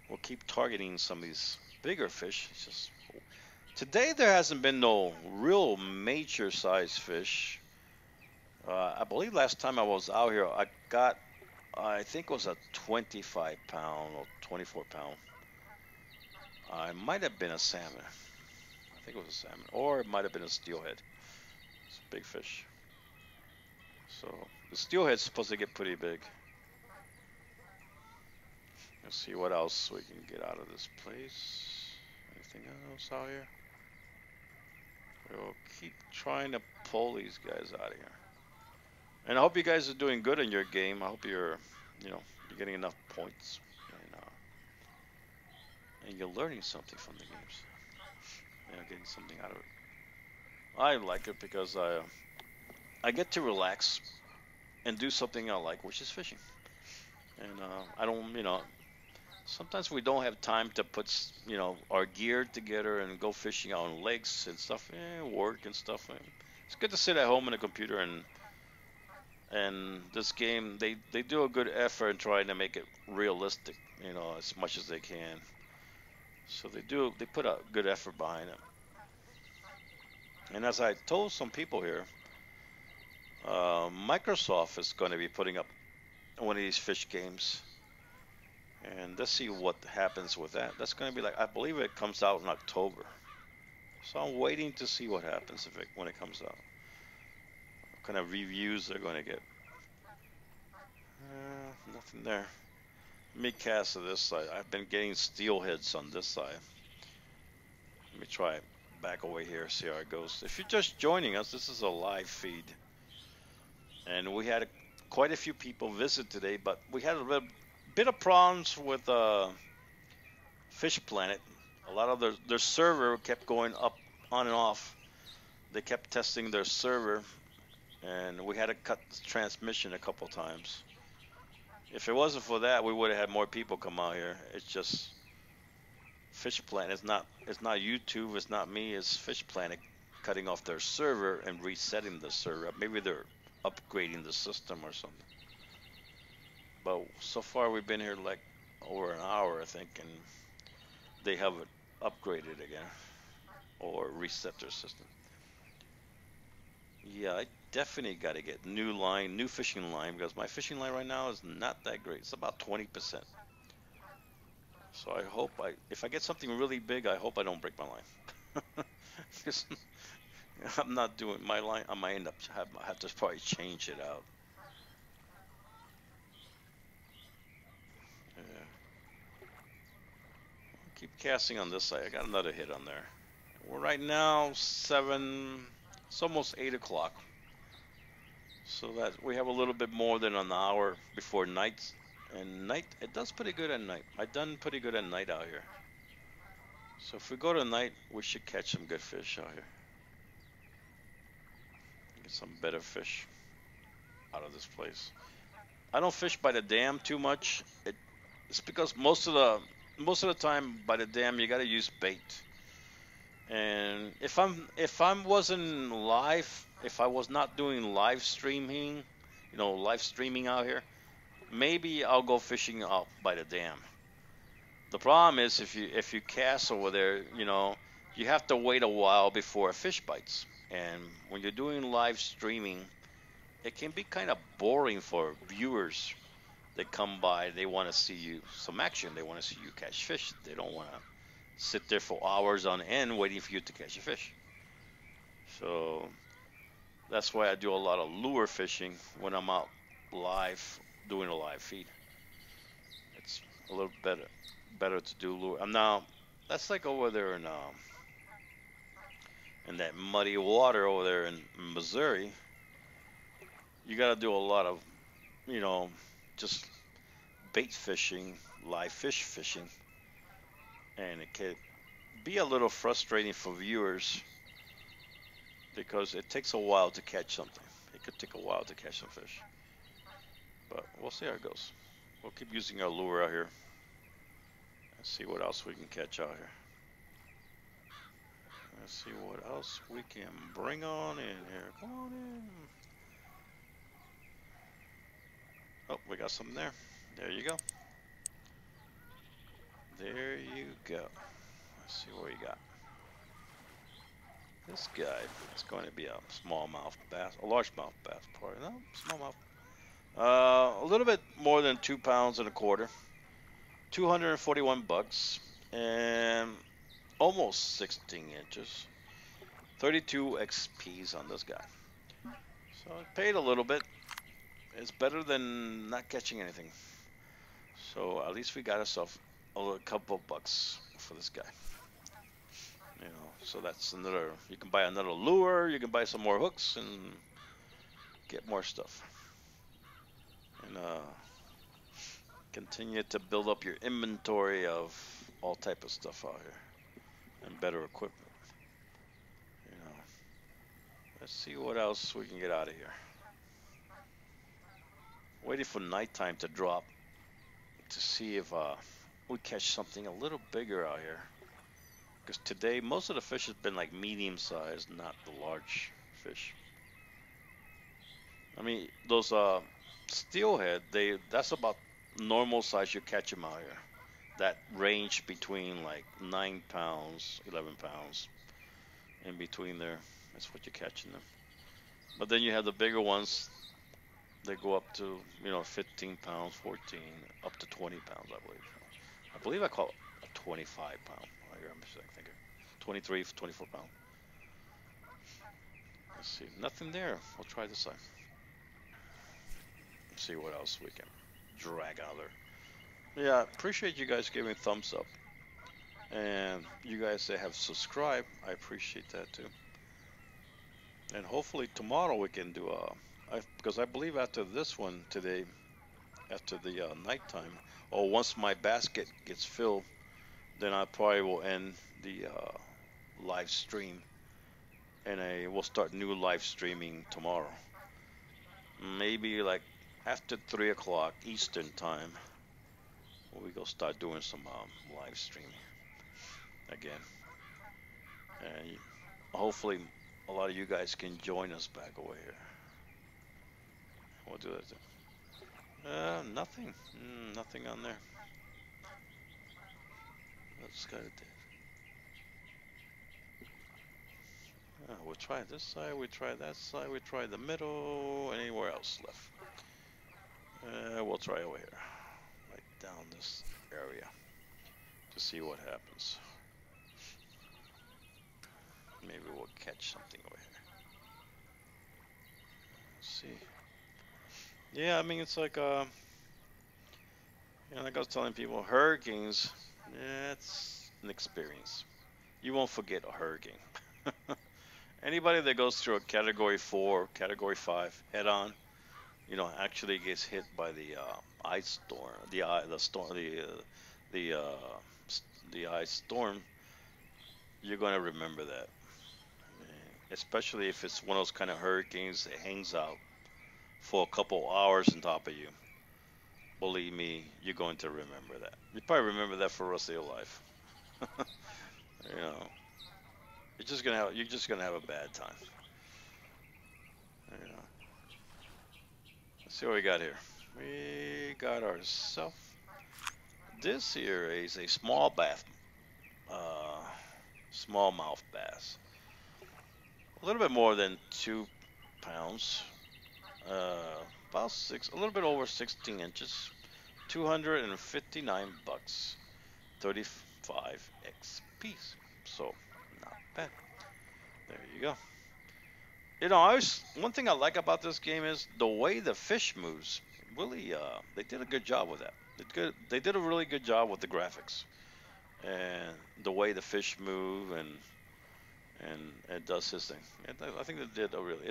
We'll keep targeting some of these bigger fish. It's just today there hasn't been no real major size fish. I believe last time I was out here, I think it was a 25 pound or 24 pound. It might have been a salmon. I think it was a salmon, or it might have been a steelhead. It's a big fish. So the steelhead's supposed to get pretty big. Let's see what else we can get out of this place. Anything else out here? We'll keep trying to pull these guys out of here. And I hope you guys are doing good in your game. I hope you're getting enough points, and you're learning something from the games. Getting something out of it. I like it because I get to relax and do something I like, which is fishing. And I don't, sometimes we don't have time to put, our gear together and go fishing out on lakes and stuff, work and stuff. It's good to sit at home on a computer and this game, they do a good effort in trying to make it realistic, as much as they can. So they put a good effort behind it. And as I told some people here, Microsoft is going to be putting up one of these fish games, and let's see what happens with that. That's going to be like, I believe it comes out in October, so I'm waiting to see what happens when it comes out. What kind of reviews they're going to get. Nothing there. Let me cast to this side. I've been getting steelheads on this side. Let me try it back away here, see how it goes. If you're just joining us, this is a live feed. And we had quite a few people visit today, but we had a bit of problems with Fish Planet. A lot of their server kept going up, on and off. They kept testing their server, and we had to cut the transmission a couple times. If it wasn't for that, we would have had more people come out here. It's just Fish Planet. It's not YouTube. It's not me. It's Fish Planet cutting off their server and resetting the server. Maybe they're upgrading the system or something. But so far we've been here like over an hour, I think, and they haven't upgraded again or reset their system. Yeah, I definitely got to get new fishing line, because my fishing line right now is not that great. It's about 20%. So I hope if I get something really big, I hope I don't break my line. Because I'm not doing my line. I might end up have to probably change it out. Yeah. Keep casting on this side. I got another hit on there. We're right now 7. It's almost 8 o'clock. So that we have a little bit more than an hour before night. And night, it does pretty good at night. I've done pretty good at night out here. So if we go to night, we should catch some good fish out here. Get some better fish out of this place. I don't fish by the dam too much. It's because most of the time by the dam you got to use bait. And if I wasn't live, if I was not doing live streaming, live streaming out here, maybe I'll go fishing out by the dam. The problem is if you cast over there, you have to wait a while before a fish bites. And when you're doing live streaming, it can be kind of boring for viewers. They come by, they want to see you some action. They want to see you catch fish. They don't want to sit there for hours on end waiting for you to catch a fish. So that's why I do a lot of lure fishing when I'm out live doing a live feed. It's a little better to do lure. Now that's like over there in that muddy water over there in Missouri. You got to do a lot of just bait fishing, live fish fishing, and it can be a little frustrating for viewers because it takes a while to catch something. It could take a while to catch some fish, but we'll see how it goes. We'll keep using our lure out here and see what else we can catch out here. Let's see what else we can bring on in here. Come on in. Oh, we got something there. There you go. There you go. Let's see what you got. This guy is going to be a smallmouth bass, a largemouth bass, probably. No, smallmouth. A little bit more than 2 pounds and a quarter. 241 bucks and almost 16 inches. 32 XPs on this guy. So I paid a little bit. It's better than not catching anything. So at least we got ourselves a couple of bucks for this guy. You know, so that's another. You can buy another lure. You can buy some more hooks and get more stuff. And continue to build up your inventory of all type of stuff out here and better equipment. You know, let's see what else we can get out of here. Waiting for nighttime to drop to see if we catch something a little bigger out here. Because today most of the fish has been like medium sized, not the large fish. I mean those steelhead, that's about normal size you catch them out here. That range between like 9 pounds, 11 pounds, in between there. That's what you're catching them. But then you have the bigger ones. They go up to 15 pounds, 14, up to 20 pounds, I believe. I believe I call it a 25 pound. I think 23, 24 pound. Let's see, nothing there. We'll try this side. See what else we can drag out there. Yeah, appreciate you guys giving thumbs up, and you guys that have subscribed, I appreciate that too. And hopefully tomorrow we can do because I believe after this one today, after the nighttime, or once my basket gets filled, then I probably will end the live stream, and I will start new live streaming tomorrow. Maybe like after 3 o'clock Eastern time, we go start doing some live streaming again, and hopefully a lot of you guys can join us back over here. We'll do that. Nothing, nothing on there. Let's get it there. We'll try this side, we try that side, we try the middle. Anywhere else left? We'll try over here, right down this area, to see what happens. Maybe we'll catch something over here. Let's see. Yeah, I mean it's like like I was telling people, hurricanes. Yeah, it's an experience. You won't forget a hurricane. Anybody that goes through a Category 4, Category 5 head-on, actually gets hit by the ice storm, the ice storm. You're going to remember that, especially if it's one of those kind of hurricanes that hangs out for a couple hours on top of you. Believe me, you're going to remember that. You probably remember that for the rest of your life. you know, you're just gonna have a bad time. Let's see what we got here. We got ourselves. This here is a smallmouth bass. A little bit more than 2 pounds. About a little bit over 16 inches. 259 bucks. 35 XP. So not bad. There you go. One thing I like about this game is the way the fish moves. Really, they did a good job with that. They did a really good job with the graphics and the way the fish move and it does his thing. I think they did a really.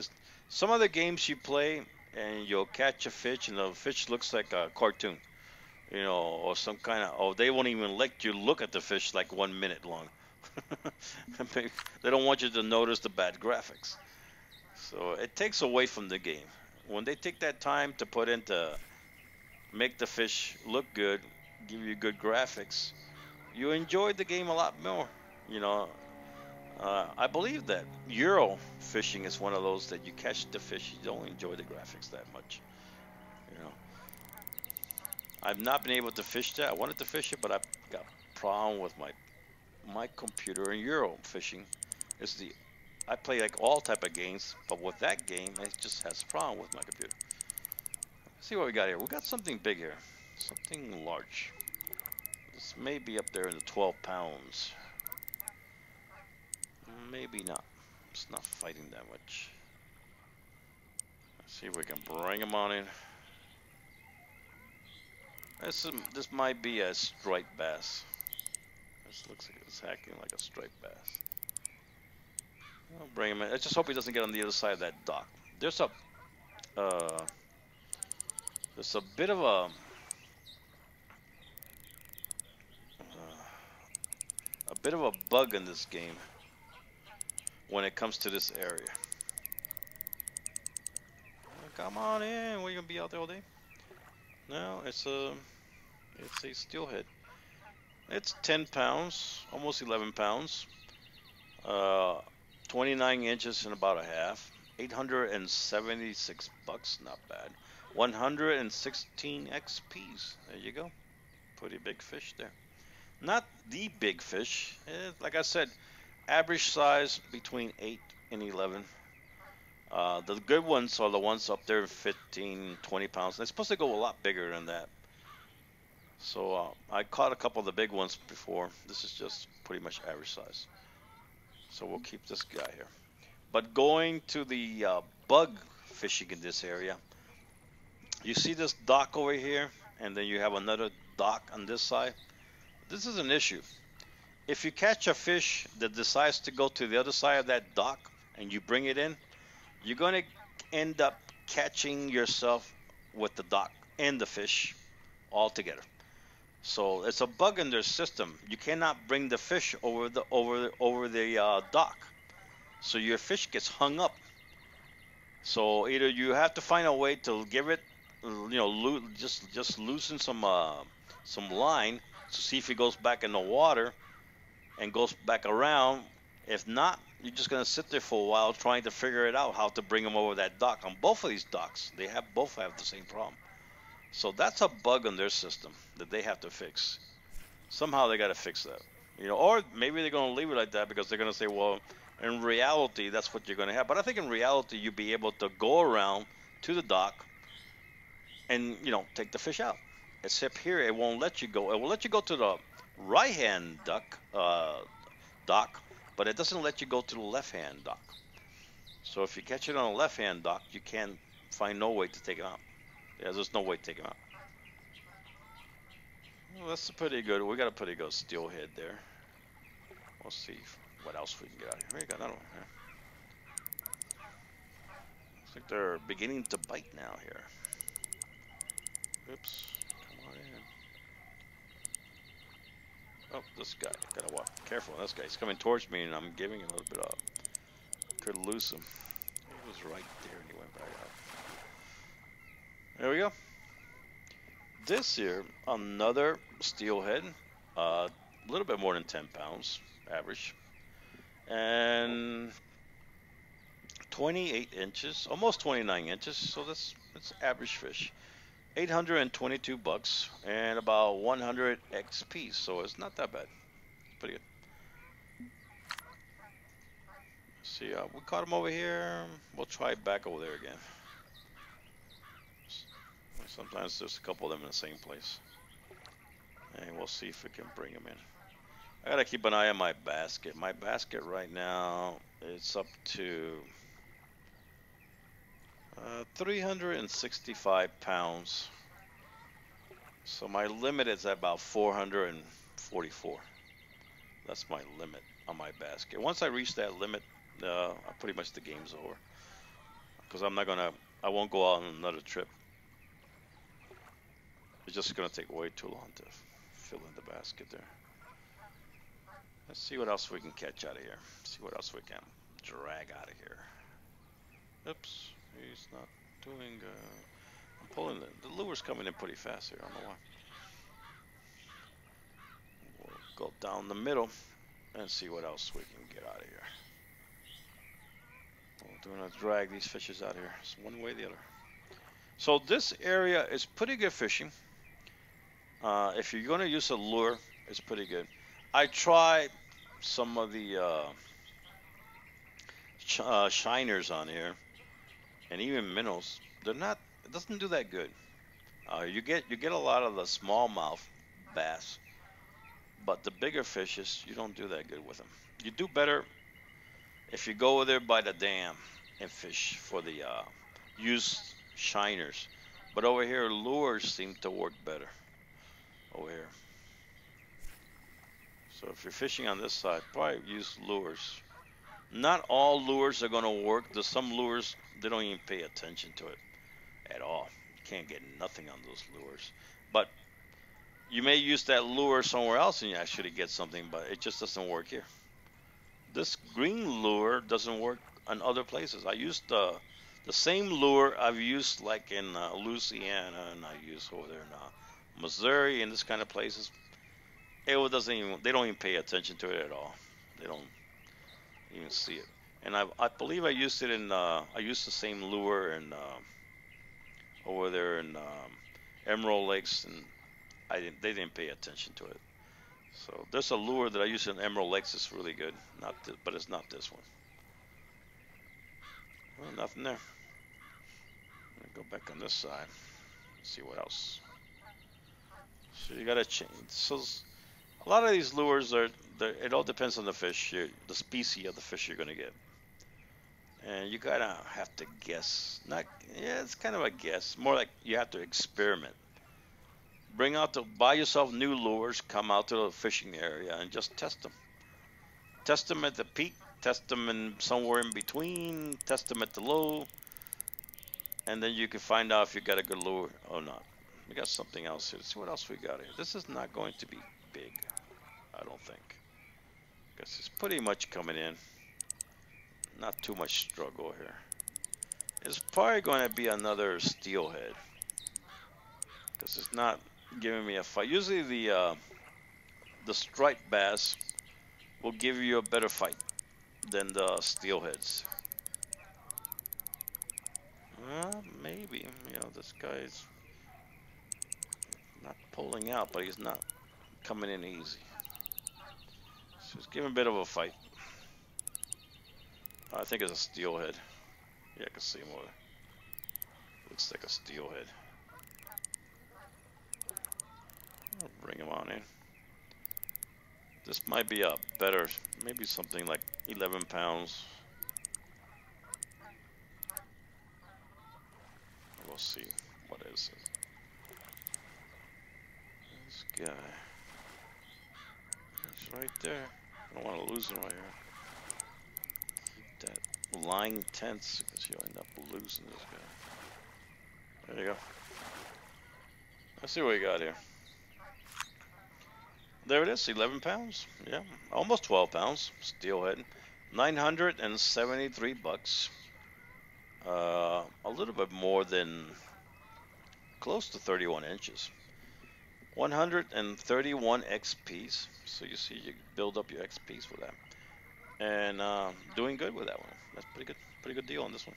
Some of the games you play and you'll catch a fish and the fish looks like a cartoon, or some kind of. Oh, they won't even let you look at the fish like 1 minute long. They don't want you to notice the bad graphics. So it takes away from the game. When they take that time to put into make the fish look good, give you good graphics, you enjoy the game a lot more. You know, I believe that Euro fishing is one of those that you catch the fish, you don't enjoy the graphics that much. You know, I've not been able to fish that. I wanted to fish it, but I've got problem with my computer in Euro fishing. It's the I play like all type of games, but with that game, it just has a problem with my computer. Let's see what we got here. We got something big here, something large. This may be up there in the 12 pounds. Maybe not. It's not fighting that much. Let's see if we can bring him on in. This might be a striped bass. This looks like it's acting like a striped bass. I'll bring him in. I just hope he doesn't get on the other side of that dock. There's uh, there's a bit of a bit of a bug in this game when it comes to this area. Come on in. We're gonna be out there all day. No, it's a steelhead. It's 10 pounds, almost 11 pounds. Uh, 29 inches and about a half. 876 bucks, not bad. 116 XPs. There you go. Pretty big fish there. Not the big fish. Like I said, average size between 8 and 11. The good ones are the ones up there 15, 20 pounds. They're supposed to go a lot bigger than that. So I caught a couple of the big ones before. This is just pretty much average size. So we'll keep this guy here. But going to the bug fishing in this area, you see this dock over here, and then you have another dock on this side. This is an issue. If you catch a fish that decides to go to the other side of that dock and you bring it in, you're going to end up catching yourself with the dock and the fish all together. So it's a bug in their system. You cannot bring the fish over the dock, so your fish gets hung up. So either you have to find a way to give it, just loosen some line to see if it goes back in the water and goes back around. If not, you're just gonna sit there for a while trying to figure it out how to bring them over that dock. On both of these docks, they have both have the same problem. So that's a bug in their system that they have to fix. Somehow they got to fix that. Or maybe they're going to leave it like that because they're going to say, well, in reality, that's what you're going to have. But I think in reality, you'll be able to go around to the dock and, take the fish out. Except here, it won't let you go. It will let you go to the right-hand dock, but it doesn't let you go to the left-hand dock. So if you catch it on the left-hand dock, you can't find no way to take it out. Yeah, there's no way to take him out. Well, that's pretty good. We got a pretty good steelhead there. We'll see what else we can get out of here. We got another one here. Looks like they're beginning to bite now here. Oops. Come on in. Oh, this guy. Gotta watch. Careful. This guy. He's coming towards me and I'm giving him a little bit of. Could lose him. He was right there and he went back out. There we go. This here, another steelhead, a little bit more than 10 pounds, average, and 28 inches, almost 29 inches, so that's average fish. 822 bucks and about 100 XP, so it's not that bad. Pretty good. See, we caught him over here. We'll try back over there again. Sometimes there's a couple of them in the same place. And we'll see if we can bring them in. I gotta keep an eye on my basket. My basket right now, it's up to 365 pounds. So my limit is about 444. That's my limit on my basket. Once I reach that limit, pretty much the game's over. Because I won't go out on another trip. It's just going to take way too long to fill in the basket there. Let's see what else we can catch out of here. See what else we can drag out of here. Oops, he's not doing. I'm pulling the lure's coming in pretty fast here. I don't know why. We'll go down the middle and see what else we can get out of here. We're gonna drag these fishes out of here. It's one way or the other. So this area is pretty good fishing. If you're gonna use a lure, it's pretty good. I tried some of the shiners on here, and even minnows. They're not. It doesn't do that good. You get a lot of the smallmouth bass, but the bigger fishes you don't do that good with them. You do better if you go over there by the dam and fish for the used shiners. But over here, lures seem to work better over here. So if you're fishing on this side, probably use lures. Not all lures are going to work. There's some lures, they don't even pay attention to it at all. You can't get nothing on those lures. But you may use that lure somewhere else and you actually get something, but it just doesn't work here. This green lure doesn't work on other places. I used the same lure I've used like in Louisiana, and I use over there in Missouri and this kind of places. It doesn't even, they don't even pay attention to it at all. They don't even see it. And I believe I used it in I used the same lure in over there in Emerald Lakes, and they didn't pay attention to it. So there's a lure that I use in Emerald Lakes. It's really good, but it's not this one. Well, nothing there. Go back on this side. See what else. So you gotta change. So a lot of these lures are. It all depends on the fish, the species of the fish you're gonna get, and you gotta have to guess. Not, yeah, it's kind of a guess. More like you have to experiment. Buy yourself new lures. Come out to the fishing area and just test them. Test them at the peak. Test them in somewhere in between. Test them at the low. And then you can find out if you got a good lure or not. We got something else here. Let's see what else we got here. This is not going to be big, I don't think. Because it's pretty much coming in. Not too much struggle here. It's probably going to be another steelhead. Because it's not giving me a fight. Usually the striped bass will give you a better fight than the steelheads. Maybe. You know, this guy's not pulling out, but he's not coming in easy. So he's giving a bit of a fight. I think it's a steelhead. Yeah, I can see him over there. Looks like a steelhead. I'll bring him on in. This might be a better, maybe something like 11 pounds. We'll see what is it. This guy. He's right there. I don't want to lose him right here. Keep that lying tense because you'll end up losing this guy. There you go. Let's see what we got here. There it is, 11 pounds. Yeah, almost 12 pounds. Steelhead. 973 bucks. A little bit more than close to 31 inches. 131 XPs. So you see, you build up your XPs with that. And doing good with that one. That's pretty good deal on this one.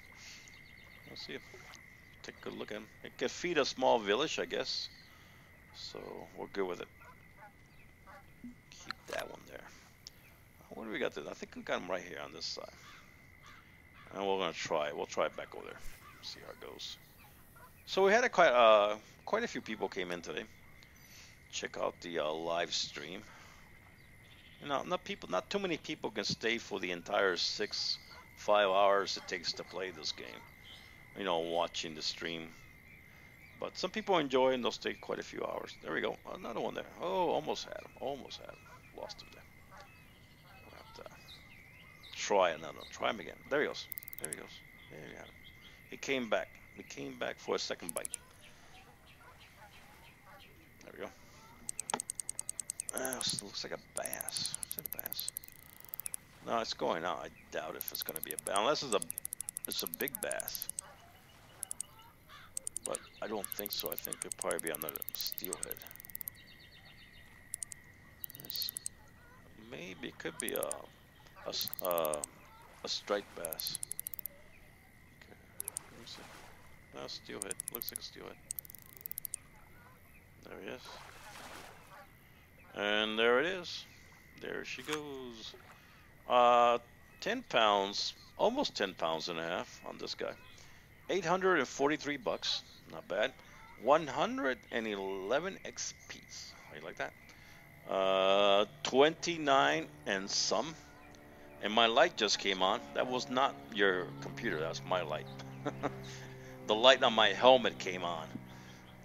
Let's see. Take a good look at him. It can feed a small village, I guess. So we're good with it. Keep that one there. What do we got there? I think we got him right here on this side. And we're gonna try it. We'll try it back over there. See how it goes. So we had quite a few people came in today. Check out the live stream. You know, not too many people can stay for the entire 5 hours it takes to play this game. You know, watching the stream. But some people enjoy and they'll stay quite a few hours. There we go. Another one there. Oh, almost had him. Almost had him. Lost him there. We'll have to try another one. Try him again. There he goes. There he goes. There you have it. He came back. He came back for a second bite. There we go. It looks like a bass. Is it a bass? No, it's going out. I doubt if it's going to be a bass. Unless it's a big bass. But I don't think so. I think it'll probably be another steelhead. It's, maybe it could be a, a striped bass. Okay, let me see. No, steelhead. Looks like a steelhead. There he is. And there it is. There she goes. Uh, 10 pounds, almost 10 pounds and a half on this guy. 843 bucks, not bad. 111 XPs. How you like that? 29 and some. And my light just came on. That was not your computer, that was my light. The light on my helmet came on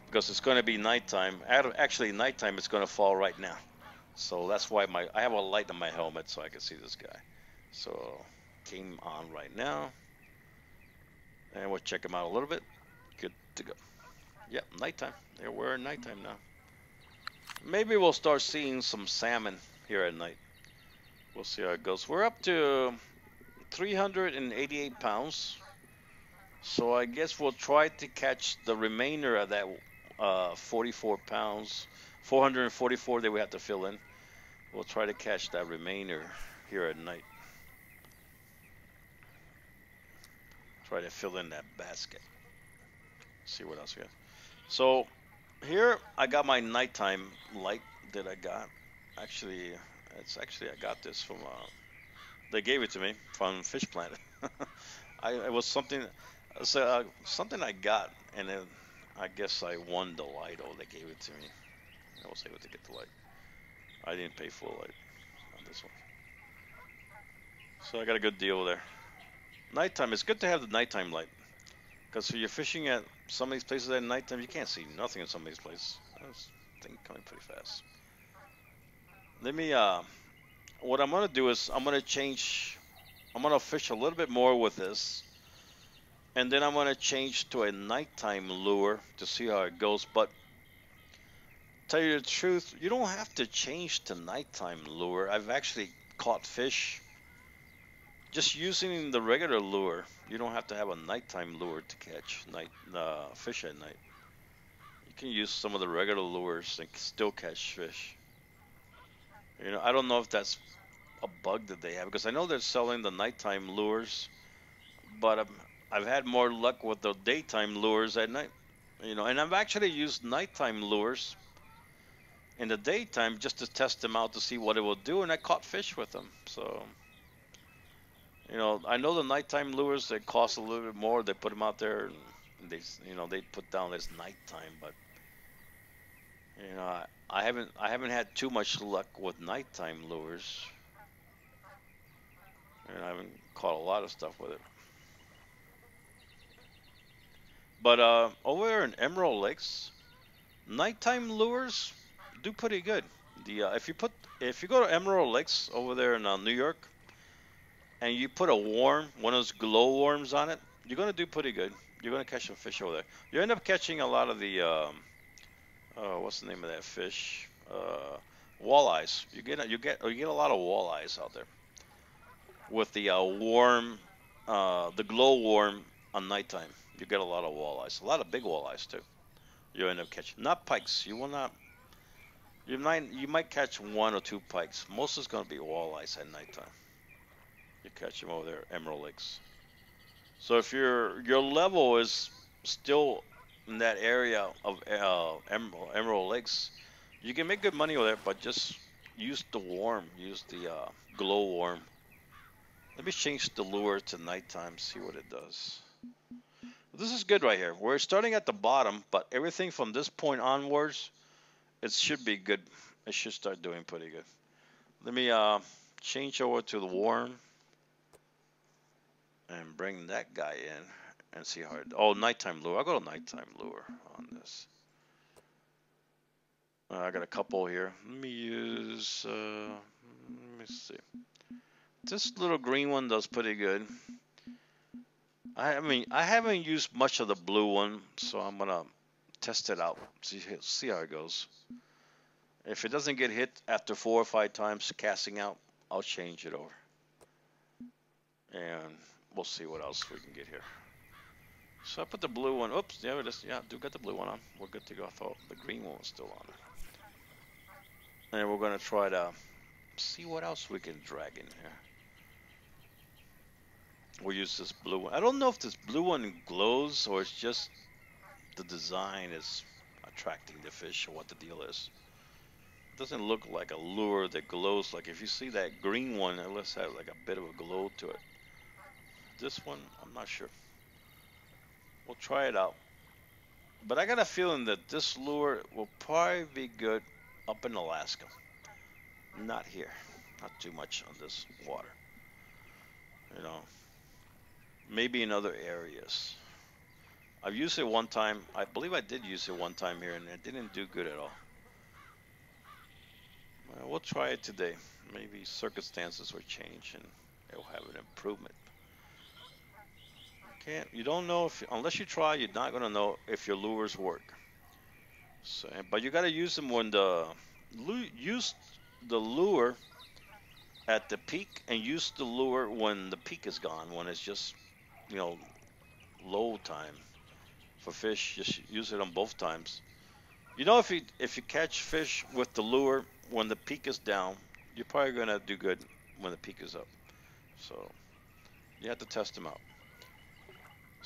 because it's going to be nighttime. Actually, nighttime is going to fall right now. So that's why I have a light on my helmet so I can see this guy. So came on right now. And we'll check him out a little bit. Good to go. Yep, nighttime. There we're nighttime now. Maybe we'll start seeing some salmon here at night. We'll see how it goes. We're up to 388 pounds. So I guess we'll try to catch the remainder of that 44 pounds. 444 that we have to fill in. We'll try to catch that remainder here at night. Try to fill in that basket. See what else we have. So here I got my nighttime light that I got. Actually, I got this from they gave it to me from Fish Planet. It was something something I got, and then I guess I won the light. Oh, they gave it to me. I was able to get the light. I didn't pay full light on this one, so I got a good deal there. Nighttime. It's good to have the nighttime light. Because if you're fishing at some of these places at nighttime, you can't see nothing in some of these places. This thing coming pretty fast. Let me, what I'm going to do is I'm going to change, I'm going to fish a little bit more with this. And then I'm going to change to a nighttime lure to see how it goes. But tell you the truth, you don't have to change to nighttime lure. I've actually caught fish just using the regular lure. You don't have to have a nighttime lure to catch fish at night. You can use some of the regular lures and still catch fish. You know, I don't know if that's a bug that they have because I know they're selling the nighttime lures, but I've had more luck with the daytime lures at night. You know, and I've actually used nighttime lures in the daytime just to test them out to see what it will do, and I caught fish with them. So. You know, I know the nighttime lures, they cost a little bit more. They put them out there, and they put down this nighttime. But you know, I haven't had too much luck with nighttime lures, and I haven't caught a lot of stuff with it. But over there in Emerald Lakes, nighttime lures do pretty good. The if you go to Emerald Lakes over there in New York, and you put one of those glow worms on it, you're gonna do pretty good. You're gonna catch some fish over there. You end up catching a lot of the what's the name of that fish? Walleyes. You get a lot of walleyes out there with the the glow worm on nighttime. You get a lot of walleyes, a lot of big walleyes too. You end up catching not pikes. You will not. You might catch one or two pikes. Most is gonna be walleyes at nighttime. You catch them over there, Emerald Lakes. So if your level is still in that area of Emerald Lakes, you can make good money with it, but just use the worm, use the glow worm. Let me change the lure to nighttime, see what it does. This is good right here. We're starting at the bottom, but everything from this point onwards, it should be good. It should start doing pretty good. Let me change over to the worm and bring that guy in and see how it. Oh, nighttime lure. I'll go to nighttime lure on this. I got a couple here. Let me use. Let me see. This little green one does pretty good. I mean, I haven't used much of the blue one, so I'm gonna test it out. See how it goes. If it doesn't get hit after 4 or 5 times casting out, I'll change it over. And we'll see what else we can get here. So I put the blue one. Oops, there it is. Yeah, do get the blue one on. We're good to go. I thought the green one was still on. And we're gonna try to see what else we can drag in here. We'll use this blue one. I don't know if this blue one glows or it's just the design is attracting the fish or what the deal is. It doesn't look like a lure that glows. Like if you see that green one, it looks like a bit of a glow to it. This one, I'm not sure. We'll try it out. But I got a feeling that this lure will probably be good up in Alaska. Not here. Not too much on this water. You know, maybe in other areas. I've used it one time. I believe I did use it one time here, and it didn't do good at all. We'll try it today. Maybe circumstances will change, and it will have an improvement. You don't know if unless you try, you're not gonna know if your lures work. So, but you gotta use them when use the lure at the peak, and use the lure when the peak is gone. When it's just you know low time for fish, just use it on both times. You know, if you catch fish with the lure when the peak is down, you're probably gonna do good when the peak is up. So you have to test them out.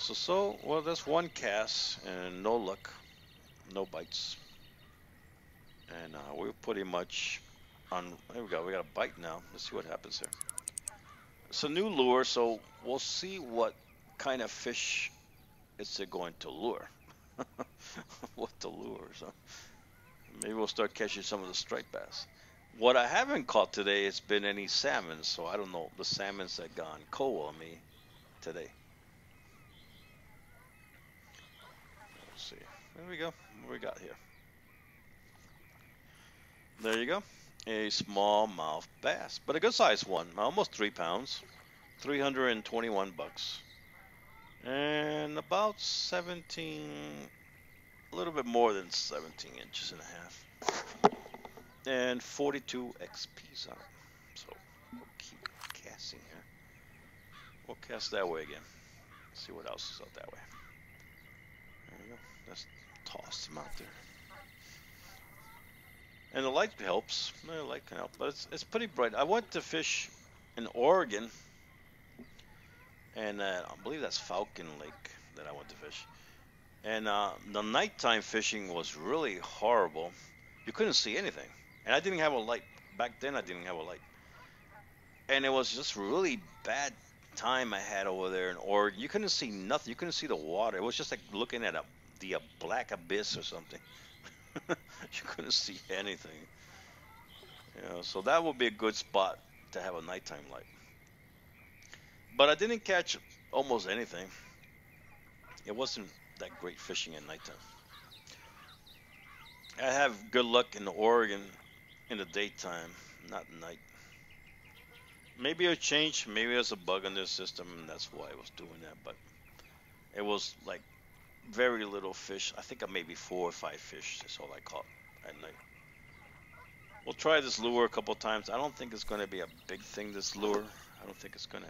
So well, that's one cast and no luck, no bites, and we're pretty much on. There we go. We got a bite now. Let's see what happens here. It's a new lure, so we'll see what kind of fish it's going to lure. What the lure? So maybe we'll start catching some of the striped bass. What I haven't caught today has been any salmon, so I don't know the salmons that gone cold on me today. Let's see. There we go. What we got here? There you go. A smallmouth bass, but a good sized one, almost 3 pounds, 321 bucks, and about 17, a little bit more than 17 inches and a half, and 42 XPs on it. So we'll keep casting here. We'll cast that way again. See what else is out that way. There you go. Let's toss them out there. And the light helps. The light can help, but it's pretty bright. I went to fish in Oregon, and I believe that's Falcon Lake that I went to fish. And the nighttime fishing was really horrible. You couldn't see anything, and I didn't have a light. Back then, I didn't have a light, and it was just really bad time I had over there in Oregon. You couldn't see nothing. You couldn't see the water. It was just like looking at the black abyss or something. You couldn't see anything. So that would be a good spot to have a nighttime light. But I didn't catch almost anything. It wasn't that great fishing at nighttime. I have good luck in Oregon in the daytime, not night. Maybe it changed. Maybe there's a bug in their system, and that's why I was doing that. But it was like very little fish. I think maybe 4 or 5 fish. That's all I caught at night. We'll try this lure a couple times. I don't think it's going to be a big thing, this lure. I don't think it's going to.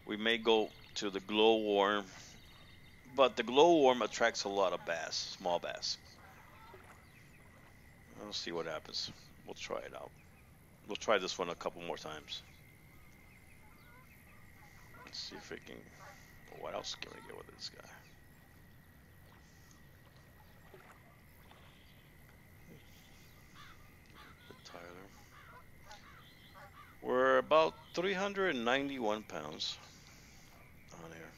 We may go to the glowworm, but the glowworm attracts a lot of bass, small bass. We'll see what happens. We'll try it out. We'll try this one a couple more times. Let's see if we can. What else can we get with this guy? We're about 391 pounds on here.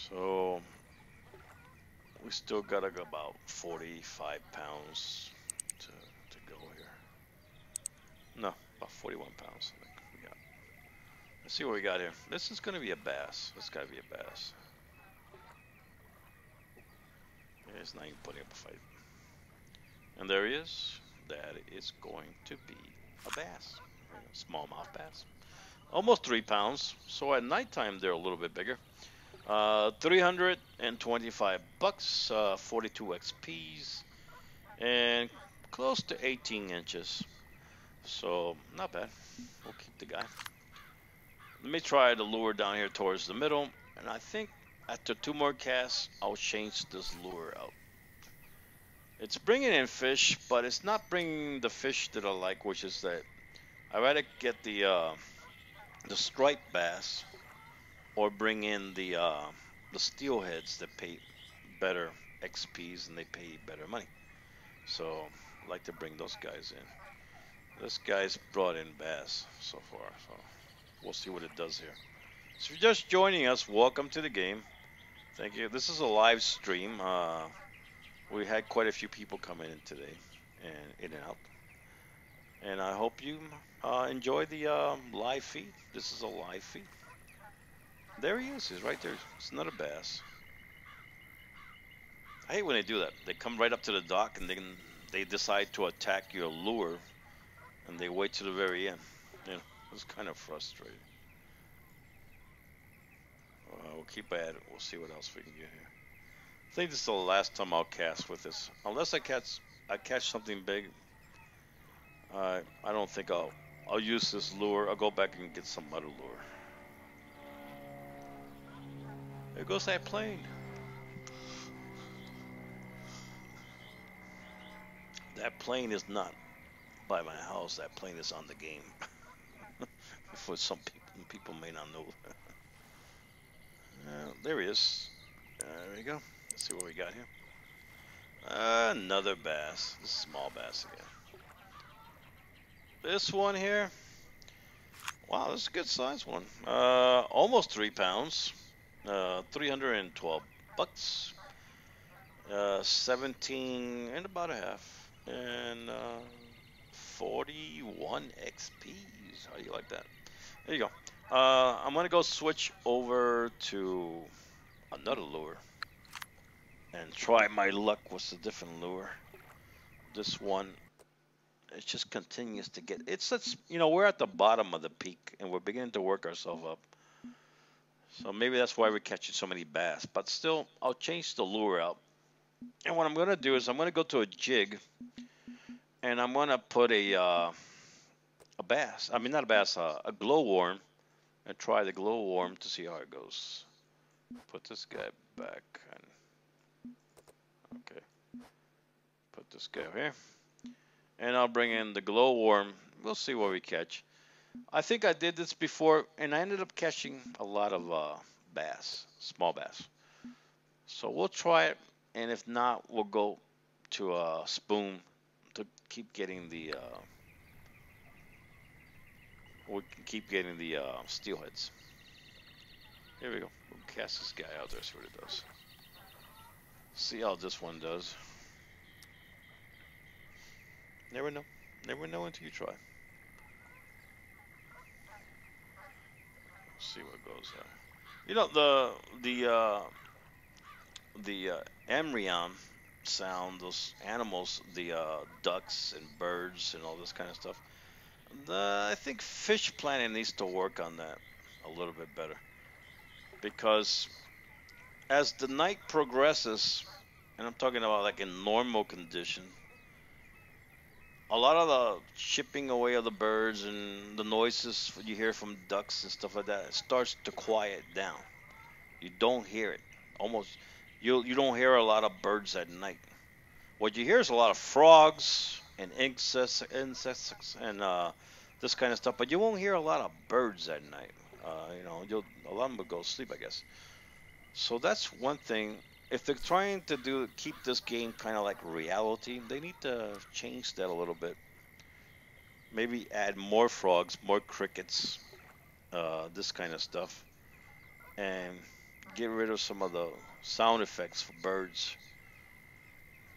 So we still got about 45 pounds to go here. No, about 41 pounds I think we got. Let's see what we got here. This is going to be a bass. This got to be a bass. It's not even putting up a fight. And there he is. That is going to be a bass, smallmouth bass, almost 3 pounds. So at nighttime they're a little bit bigger. 325 bucks, 42 XPs, and close to 18 inches. So not bad. We'll keep the guy. Let me try the lure down here towards the middle, and I think after two more casts, I'll change this lure out. It's bringing in fish, but it's not bringing the fish that I like, which is that I rather get the striped bass or bring in the steelheads that pay better XPs and they pay better money. So I like to bring those guys in. This guy's brought in bass so far, so we'll see what it does here. So if you're just joining us, welcome to the game. Thank you. This is a live stream. We had quite a few people coming in today and in and out. And I hope you enjoy the live feed. This is a live feed. There he is. He's right there. It's not a bass. I hate when they do that. They come right up to the dock and they decide to attack your lure, and they wait to the very end. You know, it's kind of frustrating. We'll keep at it. We'll see what else we can get here. I think this is the last time I'll cast with this, unless I catch something big. I don't think I'll use this lure. I'll go back and get some other lure. There goes that plane. That plane is not by my house. That plane is on the game. For some people may not know. There he is. There we go. Let's see what we got here. Another bass. This is small bass again. This one here. Wow, this is a good size one. Almost 3 pounds. 312 bucks. 17 and about a half. And 41 XPs. How do you like that? There you go. I'm gonna go switch over to another lure and try my luck with a different lure. This one, it just continues to get. We're at the bottom of the peak and we're beginning to work ourselves up. So maybe that's why we're catching so many bass. But still, I'll change the lure out. And what I'm gonna do is I'm gonna go to a jig, and I'm gonna put a bass. I mean, not a bass, a glowworm, and try the glowworm to see how it goes. Put this guy back. Okay. Put this guy here. And I'll bring in the glowworm. We'll see what we catch. I think I did this before, and I ended up catching a lot of bass, small bass. So we'll try it, and if not, we'll go to a spoon to keep getting the steelheads. Here we go. We'll cast this guy out there, see what it does. See how this one does. Never know. Never know until you try. See what goes there. You know, the Amrion sound, those animals, the ducks and birds and all this kind of stuff. I think fish planning needs to work on that a little bit better, because as the night progresses, and I'm talking about like in normal condition, a lot of the chipping away of the birds and the noises you hear from ducks and stuff like that, it starts to quiet down. You don't hear it. Almost, you don't hear a lot of birds at night. What you hear is a lot of frogs and insects and this kind of stuff, but you won't hear a lot of birds at night. A lot of them will go to sleep, I guess. So that's one thing. If they're trying to keep this game kind of like reality, they need to change that a little bit. Maybe add more frogs, more crickets, this kind of stuff, and get rid of some of the sound effects for birds,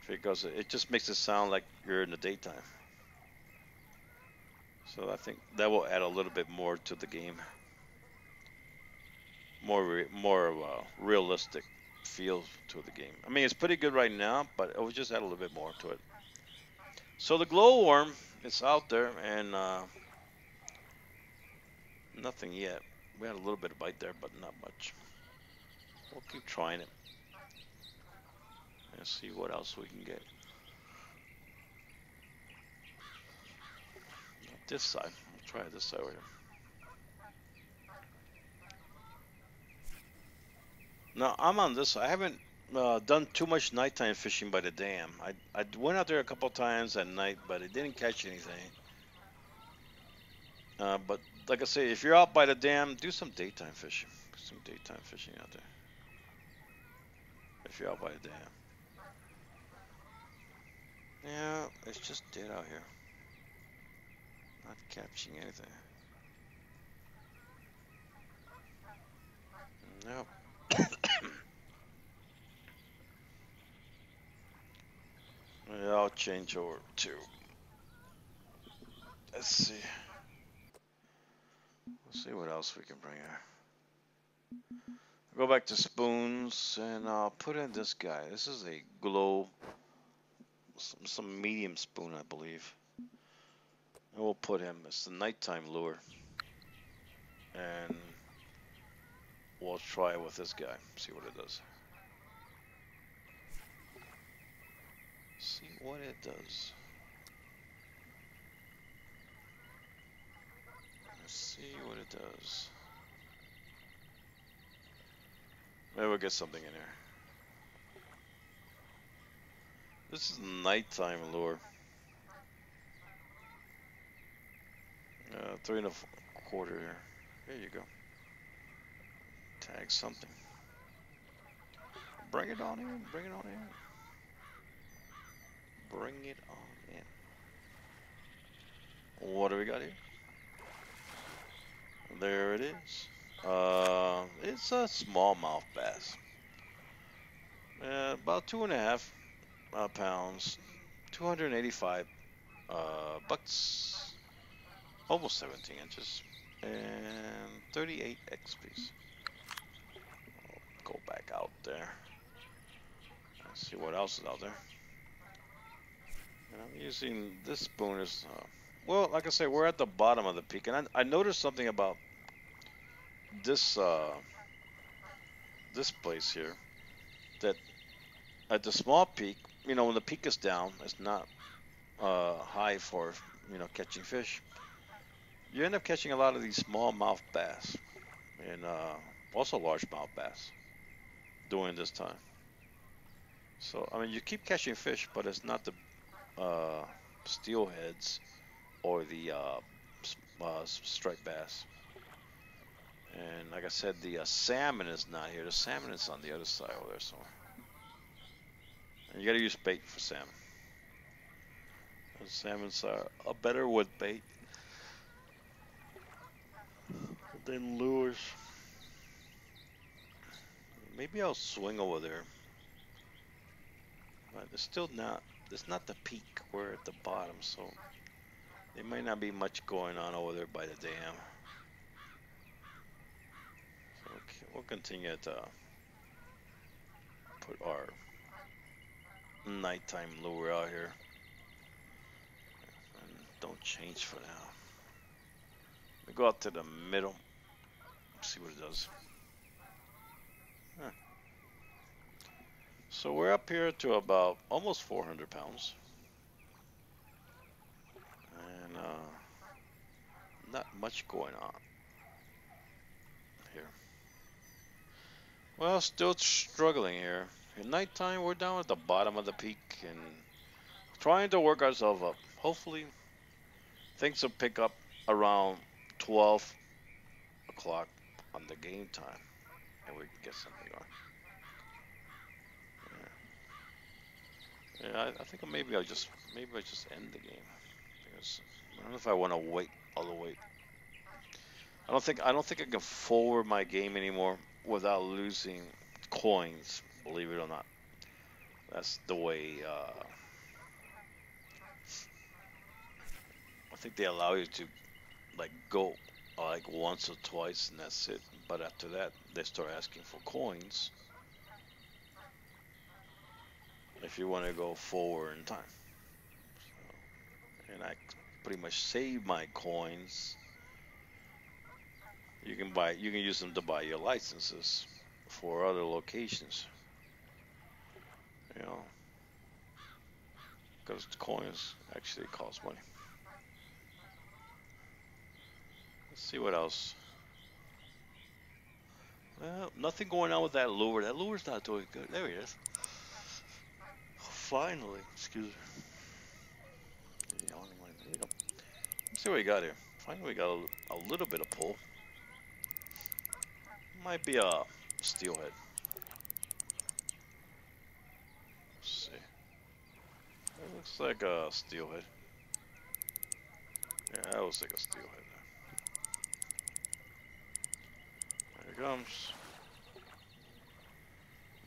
because it just makes it sound like you're in the daytime. So I think that will add a little bit more to the game, more realistic feel to the game. I mean, it's pretty good right now, but it will just add a little bit more to it. So the glowworm is out there, and nothing yet. We had a little bit of bite there, but not much. We'll keep trying it and see what else we can get. This side. We'll try this side over here. Now I'm on this side. I haven't done too much nighttime fishing by the dam. I went out there a couple times at night, but I didn't catch anything. But like I say, if you're out by the dam, do some daytime fishing. Do some daytime fishing out there. If you're out by the dam. Yeah, it's just dead out here. Not catching anything. Nope. Yeah, I'll change over to. Let's see. Let's see what else we can bring here. Go back to spoons and I'll put in this guy. This is a glow, some medium spoon, I believe. And we'll put him. It's the nighttime lure. And we'll try it with this guy. See what it does. See what it does. Let's see what it does. Maybe we'll get something in here. This is nighttime lure. 3 1/4 here. There you go. Tag something. Bring it on in. Bring it on in. Bring it on in. What do we got here? There it is. It's a smallmouth bass. About 2.5 pounds, 285 bucks, almost 17 inches, and 38 XPs. Go back out there. Let's see what else is out there. And I'm using this spoon as, well, like I say, we're at the bottom of the peak, and I noticed something about this this place here, that at the small peak, you know, when the peak is down, it's not high for, you know, catching fish. You end up catching a lot of these smallmouth bass and also largemouth bass during this time. So I mean, you keep catching fish, but it's not the steelheads or the striped bass. And like I said, the salmon is not here. The salmon is on the other side over there somewhere. And you got to use bait for salmon. The salmon's a better wood bait than lures. Maybe I'll swing over there. But it's still not. It's not the peak. We're at the bottom, so there might not be much going on over there by the dam. So we'll continue to put our nighttime lure out here. And don't change for now. We go out to the middle. See what it does. Huh. So we're up here to about almost 400 pounds. And not much going on here. Well, still struggling here. At nighttime, we're down at the bottom of the peak and trying to work ourselves up. Hopefully, things will pick up around 12 o'clock on the game time, and we can get something going. Yeah, I think maybe I just end the game because I don't know if I want to wait all the way. I don't think I can forward my game anymore without losing coins. Believe it or not, that's the way. I think they allow you to like go like once or twice and that's it. But after that, they start asking for coins if you want to go forward in time. So, and I pretty much save my coins. You can use them to buy your licenses for other locations. You know, because coins actually cost money. See what else. Well, nothing going on with that lure. That lure's not doing good. There he is. Finally. Excuse me. There you go. Let's see what we got here. Finally, we got a little bit of pull. Might be a steelhead. Let's see. It looks like a steelhead. Yeah, that looks like a steelhead. There it comes.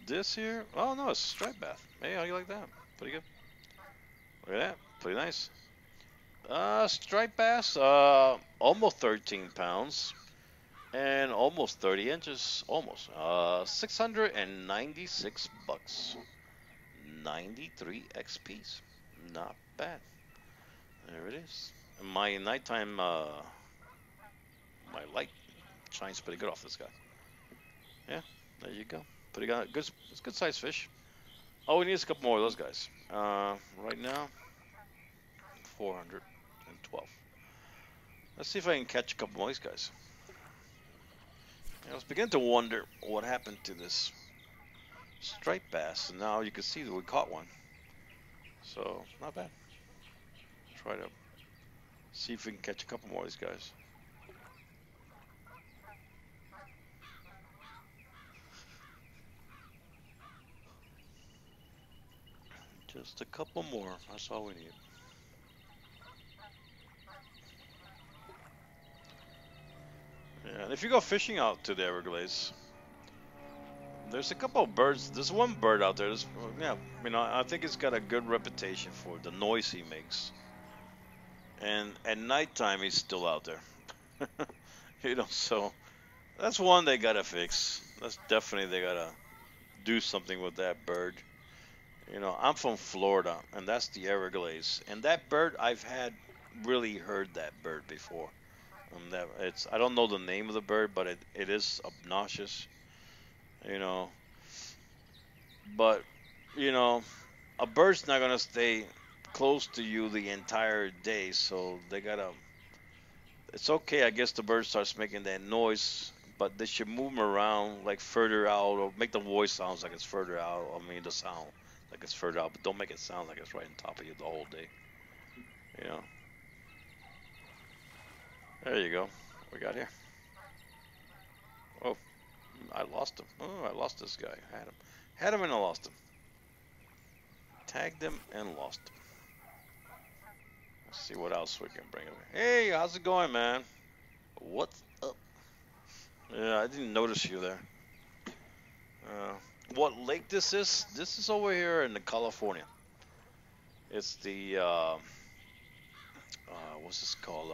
This here? Oh no, it's a striped bass. Hey, how you like that? Pretty good. Look at that. Pretty nice. Striped bass, almost 13 pounds and almost 30 inches. Almost. 696 bucks. 93 XPs. Not bad. There it is. And my nighttime, my light shines pretty good off this guy. Yeah, there you go. Pretty good. It's good sized fish. Oh, we need a couple more of those guys. Right now, 412. Let's see if I can catch a couple more of these guys. I was beginning to wonder what happened to this striped bass, and now you can see that we caught one. So, not bad. Try to see if we can catch a couple more of these guys. Just a couple more. That's all we need. Yeah, and if you go fishing out to the Everglades, there's a couple of birds. There's one bird out there. Yeah, I think it's got a good reputation for the noise he makes. And at nighttime, he's still out there. So that's one they gotta fix. That's definitely they gotta do something with that bird. I'm from Florida, and that's the Everglades. And that bird, I've really heard that bird before. I don't know the name of the bird, but it is obnoxious. You know, but you know, a bird's not gonna stay close to you the entire day, so they gotta. It's okay, I guess the bird starts making that noise, but they should move them around like further out, or make the voice sounds like it's further out. I mean, the sound like it's further out, but don't make it sound like it's right on top of you the whole day. You know. There you go. What we got here? Oh, I lost him. Oh, I lost this guy. Had him and I lost him. Tagged him and lost him. Let's see what else we can bring over. Hey, how's it going, man? What's up? Yeah, I didn't notice you there. What lake this is? This is over here in California. It's the what's this called?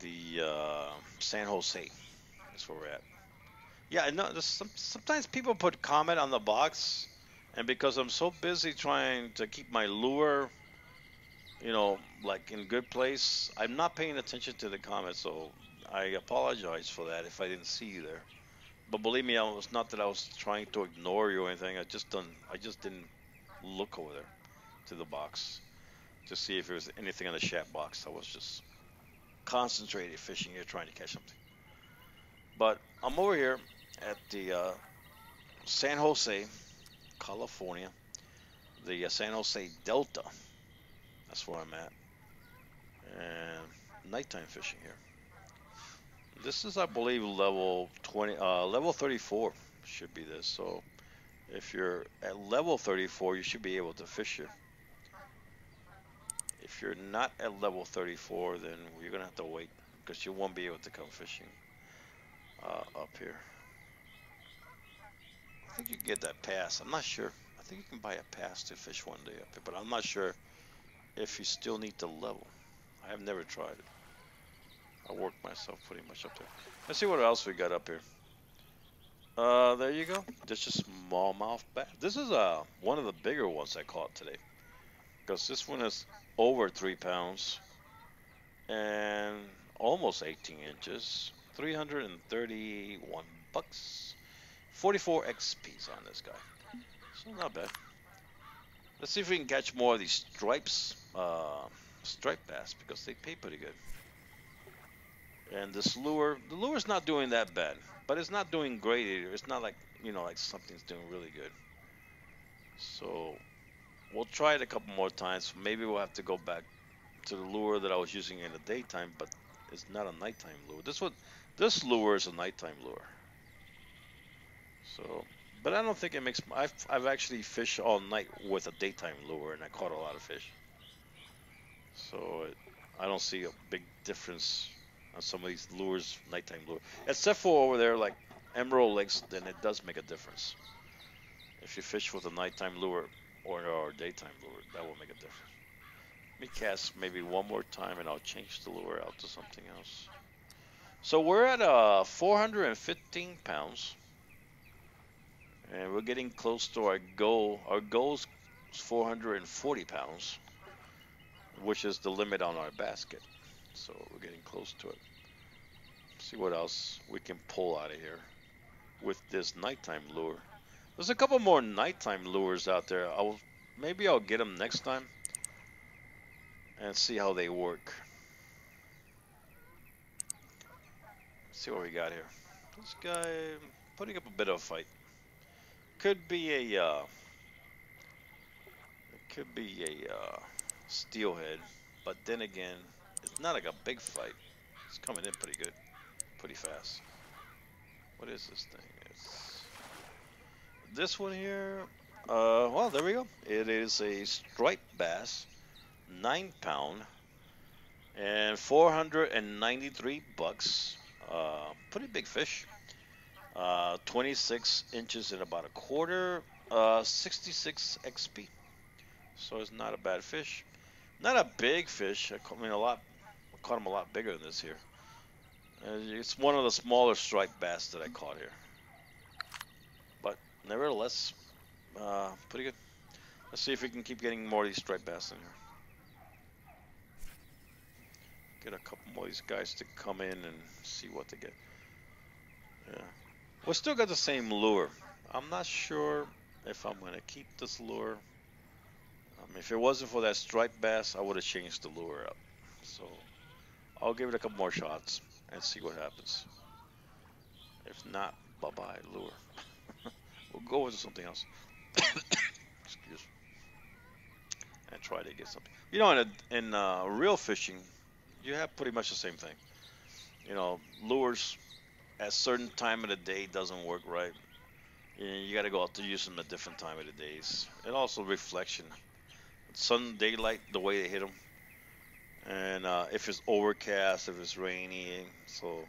The San Jose. That's where we're at. Yeah, no. Sometimes people put comment on the box, and because I'm so busy trying to keep my lure, like in good place, I'm not paying attention to the comments. So I apologize for that if I didn't see you there. But believe me, it's not that I was trying to ignore you or anything. I just didn't look over there to the box to see if there was anything in the chat box. I was just concentrated fishing here, trying to catch something. But I'm over here at the San Jose, California, the San Jose Delta. That's where I'm at, and nighttime fishing here. This is, I believe, level 20, level 34 should be this. So if you're at level 34, you should be able to fish here. If you're not at level 34, then you're gonna have to wait because you won't be able to come fishing up here. I think you can get that pass. I'm not sure. I think you can buy a pass to fish one day up here, but I'm not sure if you still need to level. I have never tried it. I worked myself pretty much up there. Let's see what else we got up here. There you go. This is smallmouth bass. This is one of the bigger ones I caught today, because this one is over 3 pounds and almost 18 inches. 331 bucks. 44 XPs on this guy. So not bad. Let's see if we can catch more of these striped bass, because they pay pretty good. And this lure, the lure's not doing that bad, but it's not doing great either. It's not like, like something's doing really good. So we'll try it a couple more times. Maybe we'll have to go back to the lure that I was using in the daytime, but it's not a nighttime lure. This lure is a nighttime lure. So, but I don't think it makes. I've actually fished all night with a daytime lure, and I caught a lot of fish. So I don't see a big difference on some of these lures, nighttime lure, except for over there like Emerald Lakes. Then it does make a difference. If you fish with a nighttime lure or a daytime lure, that will make a difference. Let me cast maybe one more time, and I'll change the lure out to something else. So we're at 415 pounds, and we're getting close to our goal. Our goal is 440 pounds, which is the limit on our basket. So we're getting close to it. See what else we can pull out of here with this nighttime lure. There's a couple more nighttime lures out there. Maybe I'll get them next time and see how they work. Let's see what we got here. This guy putting up a bit of a fight. Could be a steelhead, but then again, it's not like a big fight. It's coming in pretty good, pretty fast. What is this thing? It's this one here. Well, there we go. It is a striped bass, 9 pound, and 493 bucks. Pretty big fish. 26 inches and about a quarter. 66 XP. So it's not a bad fish. Not a big fish. I mean, I caught him a lot bigger than this here. It's one of the smaller striped bass that I caught here. But nevertheless, pretty good. Let's see if we can keep getting more of these striped bass in here. Get a couple more of these guys to come in and see what they get. Yeah. We still got the same lure. I'm not sure if I'm going to keep this lure. If it wasn't for that striped bass, I would have changed the lure up. So I'll give it a couple more shots and see what happens. If not, bye-bye lure. We'll go with something else. Excuse me. And try to get something. In real fishing, you have pretty much the same thing. Lures at a certain time of the day doesn't work right. You got to go out to use them at different time of the days. And also reflection. Sun, daylight, the way they hit them. And if it's overcast, if it's rainy. So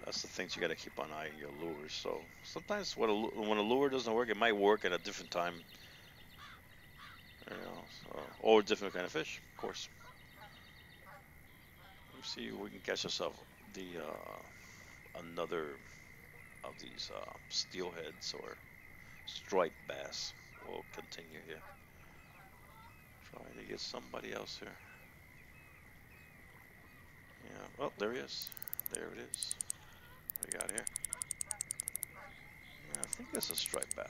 that's the things you got to keep an eye on your lures. So sometimes when a lure doesn't work, it might work at a different time. Or a different kind of fish, of course. Let's see if we can catch ourselves another of these steelheads or striped bass. We'll continue here. Trying to get somebody else here. Yeah. Oh, there he is. There it is. What we got here? Yeah, I think this is striped bass.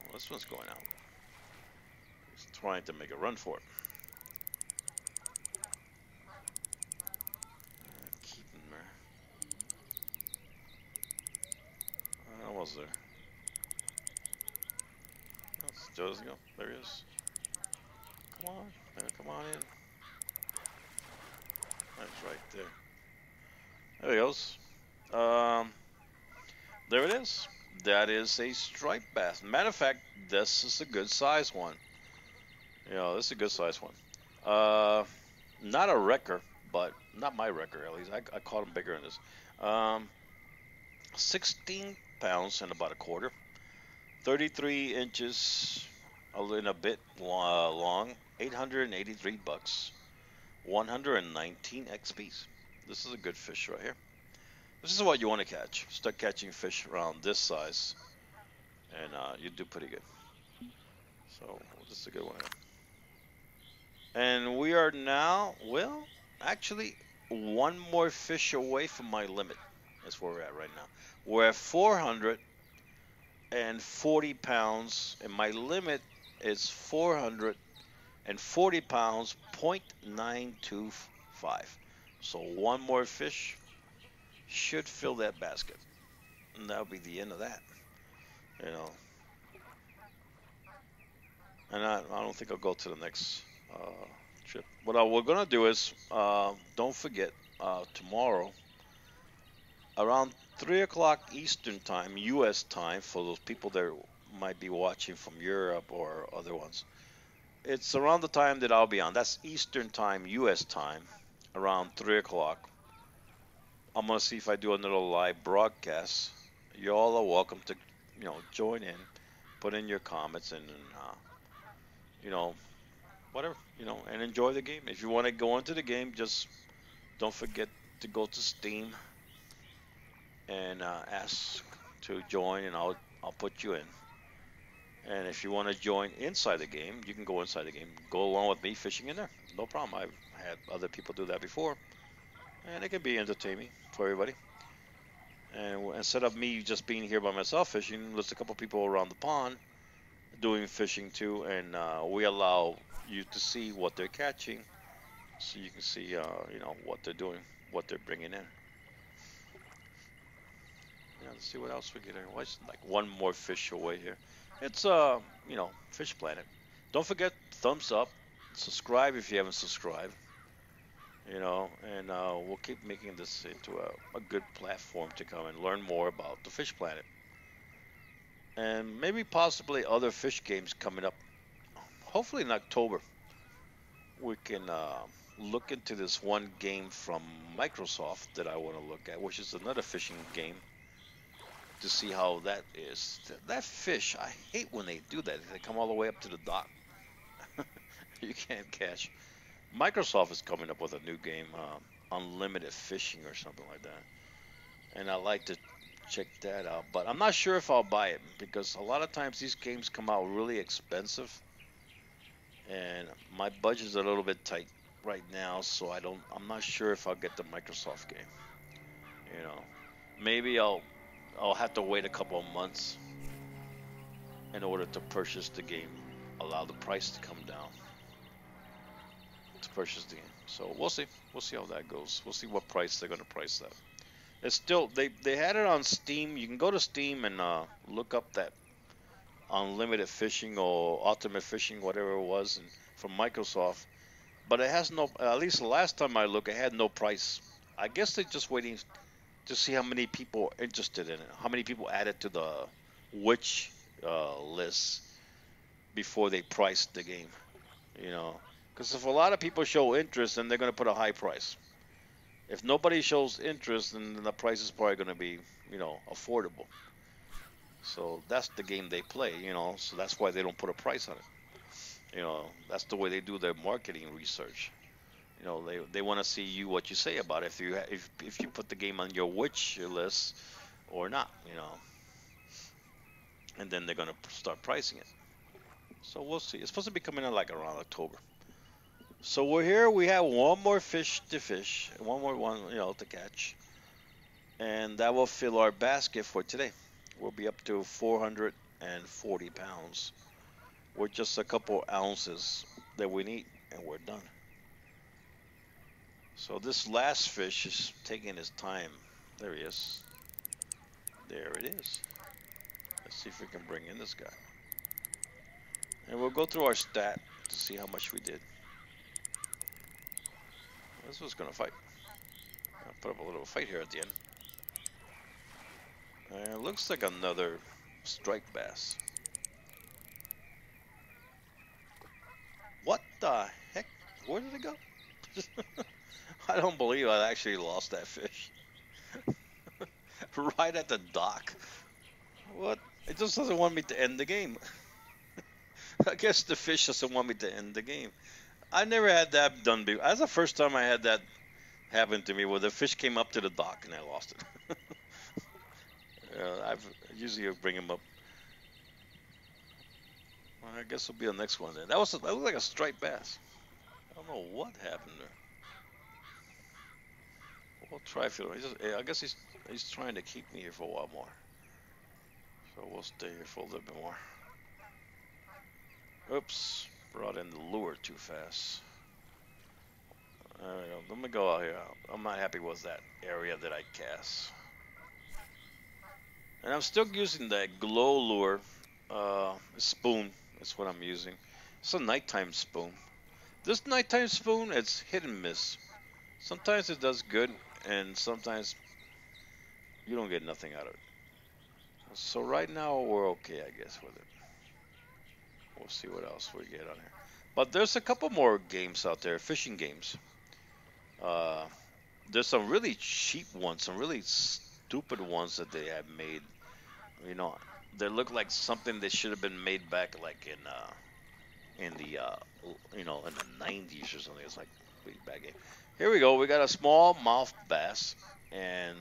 Well, this one's going out. He's trying to make a run for it. Keep him there. Almost there. Still doesn't go. There he is. Come on. Come on in. That's right there. There he goes. There it is. That is a striped bass. Matter of fact, this is a good size one. This is a good size one. Not a wrecker, but not my wrecker at least. I caught him bigger than this. 16 pounds and about a quarter. 33 inches and a bit long. 883 bucks. 119 XPs. This is a good fish right here. This is what you want to catch. Start catching fish around this size, and you do pretty good. So this is a good one. And we are now, well, actually, one more fish away from my limit. That's where we're at right now. We're at 440 pounds, and my limit is 440 pounds, 0.925. So one more fish should fill that basket, and that'll be the end of that. You know, and I don't think I'll go to the next trip. What we're gonna do is, don't forget, tomorrow around 3 o'clock Eastern time, U.S. time, for those people that might be watching from Europe or other ones. It's around the time that I'll be on. That's Eastern time, U.S. time, around 3 o'clock. I'm gonna see if I do another live broadcast. You all are welcome to, join in, put in your comments, and you know, whatever, and enjoy the game. If you want to go into the game, just don't forget to go to Steam and ask to join, and I'll put you in. And if you want to join inside the game, you can go inside the game. Go along with me fishing in there. No problem. I've had other people do that before, and it can be entertaining for everybody. And instead of me just being here by myself fishing, there's a couple people around the pond doing fishing too, and we allow you to see what they're catching, so you can see, what they're doing, what they're bringing in. Yeah, let's see what else we get here. What's like one more fish away here? It's Fish Planet. Don't forget thumbs up, subscribe if you haven't subscribed. And we'll keep making this into a good platform to come and learn more about the Fish Planet, and maybe possibly other fish games coming up. Hopefully in October we can look into this one game from Microsoft that I want to look at, which is another fishing game, to see how that is. That fish, I hate when they do that. They come all the way up to the dock. You can't catch. Microsoft is coming up with a new game, Unlimited Fishing or something like that. And I like to check that out. But I'm not sure if I'll buy it, because a lot of times these games come out really expensive, and my budget's a little bit tight right now, so I'm not sure if I'll get the Microsoft game. You know, maybe I'll have to wait a couple of months in order to purchase the game, allow the price to come down to purchase the game. So we'll see. We'll see how that goes. We'll see what price they're going to price that. It's still, they had it on Steam. You can go to Steam and look up that Unlimited Fishing or Ultimate Fishing, whatever it was, and from Microsoft. But it has no. At least the last time I looked, it had no price. I guess they're just waiting to see how many people are interested in it, how many people added to the which list before they price the game. You know, because if a lot of people show interest, then they're going to put a high price. If nobody shows interest, then the price is probably going to be, affordable. So that's the game they play, so that's why they don't put a price on it. That's the way they do their marketing research. They want to see what you say about it, if you put the game on your wish list or not, and then they're going to start pricing it. So we'll see. It's supposed to be coming out like around October. So we're here. We have one more fish to fish, one more one, to catch, and that will fill our basket for today. We'll be up to 440 pounds with just a couple ounces that we need, and we're done. So this last fish is taking his time. There he is. There it is. Let's see if we can bring in this guy. And we'll go through our stat to see how much we did. This was going to fight. I'll put up a little fight here at the end. And it looks like another striped bass. What the heck? Where did it go? I don't believe I actually lost that fish. Right at the dock. What? It just doesn't want me to end the game. I guess the fish doesn't want me to end the game. I never had that done before. That's the first time I had that happen to me, where the fish came up to the dock and I lost it. I've usually bring him up. Well, I guess it'll be the next one then. That looked like a striped bass. I don't know what happened there. We'll try I guess he's trying to keep me here for a while more. So we'll stay here for a little bit more. Oops, brought in the lure too fast. All right, let me go out here. I'm not happy with that area that I cast. And I'm still using that glow lure spoon. That's what I'm using. It's a nighttime spoon. This nighttime spoon, it's hit and miss. Sometimes it does good, and sometimes you don't get nothing out of it. So right now we're okay, I guess, with it. We'll see what else we get on here. But there's a couple more games out there, fishing games. Uh, there's some really cheap ones, some really stupid ones that they have made. You know, they look like something that should have been made back like in the in the 90s or something. It's like way back in. Here we go. We got a small mouth bass and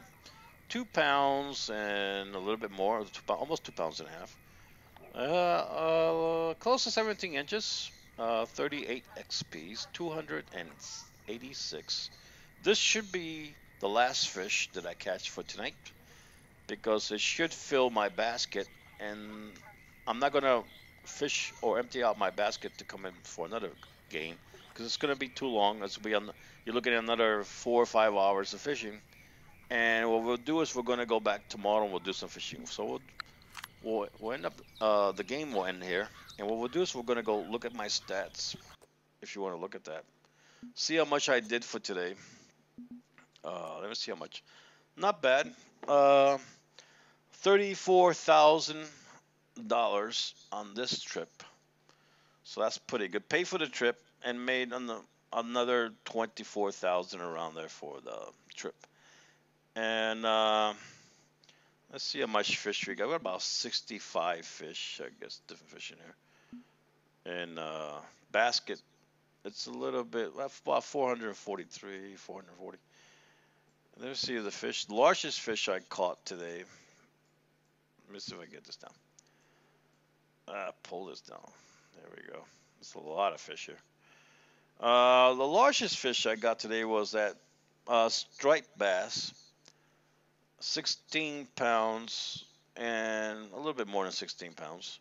2 pounds and a little bit more, almost 2 pounds and a half. Close to 17 inches, 38 XPs, 286. This should be the last fish that I catch for tonight because it should fill my basket, and I'm not gonna fish or empty out my basket to come in for another game because it's gonna be too long. You're looking at another 4 or 5 hours of fishing, and what we'll do is we're gonna go back tomorrow and we'll do some fishing. So we'll end up the game will end here, and what we'll do is we're gonna go look at my stats. If you want to look at that, see how much I did for today. Let me see how much. Not bad. Uh, $34,000 on this trip, so that's pretty good. Pay for the trip and made on another 24,000 around there for the trip. And let's see how much fish we got. We got about 65 fish, I guess, different fish in here. And basket, it's a little bit, about 443, 440. Let's see the fish. The largest fish I caught today. Let me see if I can get this down. Pull this down. There we go. It's a lot of fish here. The largest fish I got today was that striped bass, 16 pounds and a little bit more than 16 pounds.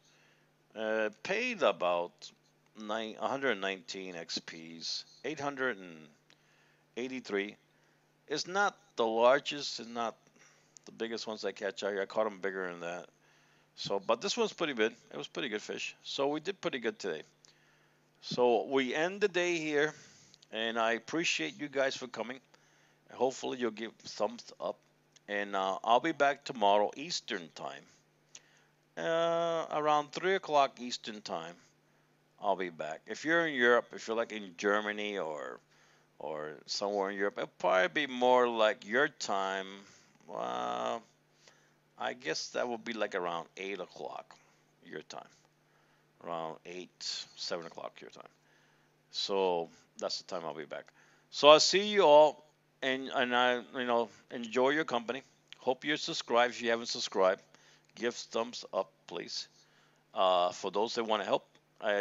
Paid about 119 XPs, 883. It's not the largest, it's not the biggest ones I catch out here. I caught them bigger than that. So, but this one's pretty good. It was pretty good fish. So we did pretty good today. So we end the day here, and I appreciate you guys for coming. Hopefully you'll give thumbs up, and I'll be back tomorrow Eastern time, around 3 o'clock Eastern time. I'll be back. If you're in Europe, if you're like in Germany or somewhere in Europe, it'll probably be more like your time. Uh, I guess that would be like around 8 o'clock your time, around 7 o'clock your time. So that's the time I'll be back. So I'll see you all, and I enjoy your company. Hope you're subscribed. If you haven't subscribed, give thumbs up, please. For those that want to help,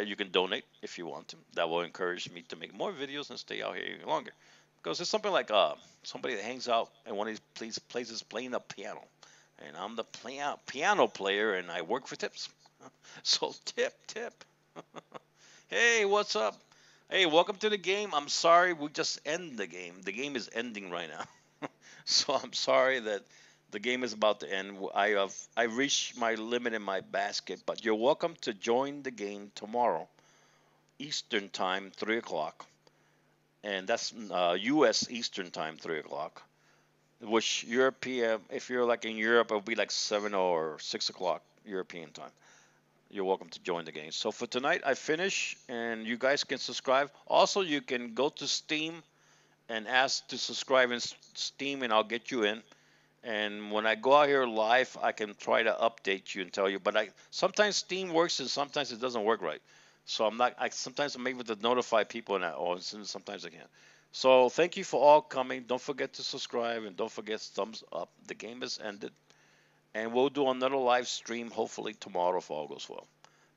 you can donate if you want to. That will encourage me to make more videos and stay out here even longer. Because it's something like somebody that hangs out in one of these places playing the piano, and I'm the piano player, and I work for tips. So tip. Hey, what's up? Hey, welcome to the game. I'm sorry we just end the game. The game is ending right now. So I'm sorry that the game is about to end. I reached my limit in my basket, but you're welcome to join the game tomorrow, Eastern time, 3 o'clock, and that's U.S. Eastern time, 3 o'clock. Which European, if you're like in Europe, it'll be like 7 or 6 o'clock European time. You're welcome to join the game. So for tonight, I finish, and you guys can subscribe. Also, you can go to Steam and ask to subscribe in Steam, and I'll get you in. And when I go out here live, I can try to update you and tell you. But I sometimes Steam works and sometimes it doesn't work right. So I'm not. I sometimes I'm able to notify people and or sometimes I can't. So thank you for all coming. Don't forget to subscribe and don't forget thumbs up. The game is ended, and we'll do another live stream hopefully tomorrow if all goes well.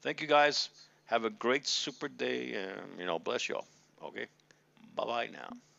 Thank you guys. Have a great super day, and bless y'all. Okay, bye bye now.